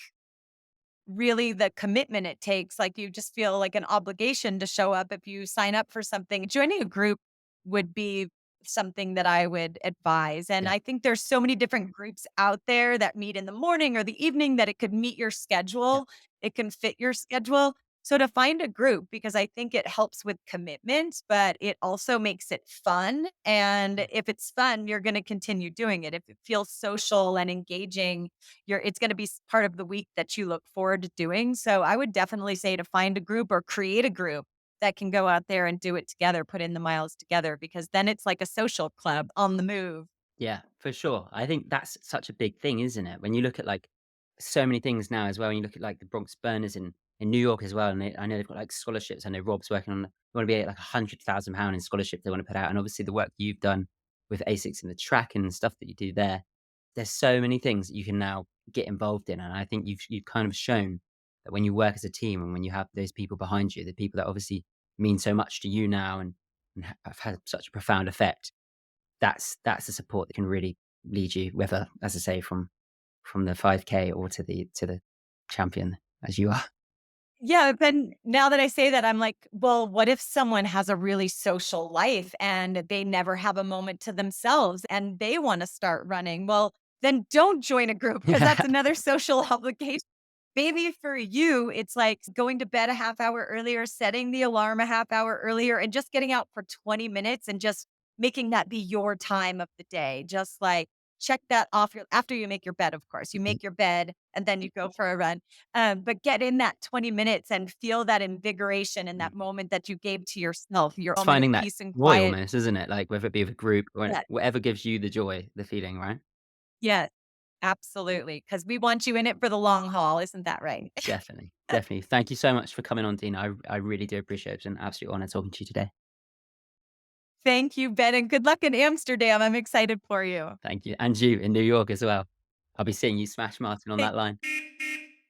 Speaker 2: really the commitment it takes. Like you just feel like an obligation to show up if you sign up for something. Joining a group would be something that I would advise. And
Speaker 1: Yeah,
Speaker 2: I think there's so many different groups out there that meet in the morning or the evening that it could meet your
Speaker 1: yeah,
Speaker 2: schedule. It can fit your schedule. So to find a group, because I think it helps with commitment, but it also makes it fun. And
Speaker 1: yeah.
Speaker 2: if it's fun, you're going to continue doing it. If it feels social and engaging, it's gonna be part of the week that you look forward to doing. So I would definitely say to find a group or create a group that can go out there and do it together, put in the miles together, because then it's like a social club on the move.
Speaker 1: Yeah, for sure. I think that's such a big thing, isn't it? When you look at like so many things now as well, when you look at like the Bronx Burners in New York as well, and I know they've got like scholarships. I know Rob's working on, they want to be at like £100,000 in scholarship they want to put out. And obviously the work you've done with ASICs and the track and stuff that you do there, there's so many things that you can now get involved in. And I think you've kind of shown that when you work as a team and when you have those people behind you, the people that obviously mean so much to you now and have had such a profound effect, that's the support that can really lead you, whether, as I say, from the 5K or to the champion as you are.
Speaker 2: Yeah, but now that I say that, I'm like, well, what if someone has a really social life and they never have a moment to themselves and they want to start running? Well, then don't join a group because
Speaker 1: Yeah.
Speaker 2: that's another social obligation. Maybe for you, it's like going to bed a half hour earlier, setting the alarm a half hour earlier, and just getting out for 20 minutes and just making that be your time of the day. Just like check that off after you make your bed, of course. You
Speaker 1: Mhm.
Speaker 2: make your bed and then you go for a run. But get in that 20 minutes and feel that invigoration in
Speaker 1: Mm.
Speaker 2: that moment that you gave to yourself, your
Speaker 1: It's
Speaker 2: moment of
Speaker 1: finding that
Speaker 2: peace and
Speaker 1: joy
Speaker 2: quiet.
Speaker 1: almost, isn't it? Like, whether it be with a group or
Speaker 2: Yeah.
Speaker 1: whatever gives you the joy, the feeling, right?
Speaker 2: Yeah. Absolutely, because we want you in it for the long haul. Isn't that right?
Speaker 1: Definitely, definitely. Thank you so much for coming on, Deena. I really do appreciate it. It's an absolute honor talking to you today.
Speaker 2: Thank you, Ben, and good luck in Amsterdam. I'm excited for you.
Speaker 1: Thank you. And you in New York as well. I'll be seeing you smash Martin on
Speaker 2: Thank
Speaker 1: that line.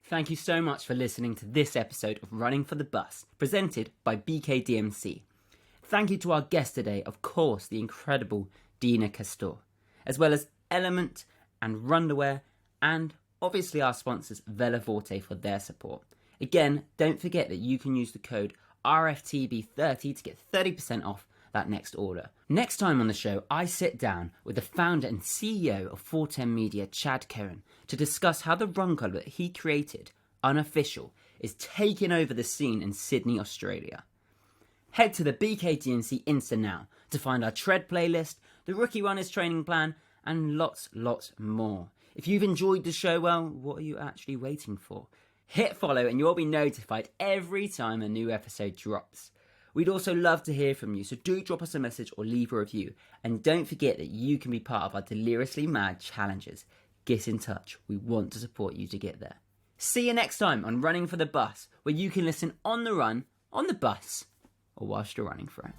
Speaker 1: Thank you so much for listening to this episode of Running for the Bus, presented by BKDMC. Thank you to our guest today, of course, the incredible Deena Kastor, as well as LMNT and runderwear, and obviously our sponsors Veloforte for their support. Again, don't forget that you can use the code RFTB30 to get 30% off that next order. Next time on the show, I sit down with the founder and CEO of 410 Media, Chad Cohen, to discuss how the run colour that he created, Unofficial, is taking over the scene in Sydney, Australia. Head to the BKDMC Insta now to find our tread playlist, the Rookie Runners training plan, and lots more. If you've enjoyed the show, well, what are you actually waiting for? Hit follow and you'll be notified every time a new episode drops. We'd also love to hear from you, so do drop us a message or leave a review. And don't forget that you can be part of our Deliriously Mad challenges. Get in touch. We want to support you to get there. See you next time on Running for the Bus, where you can listen on the run, on the bus, or whilst you're running for it.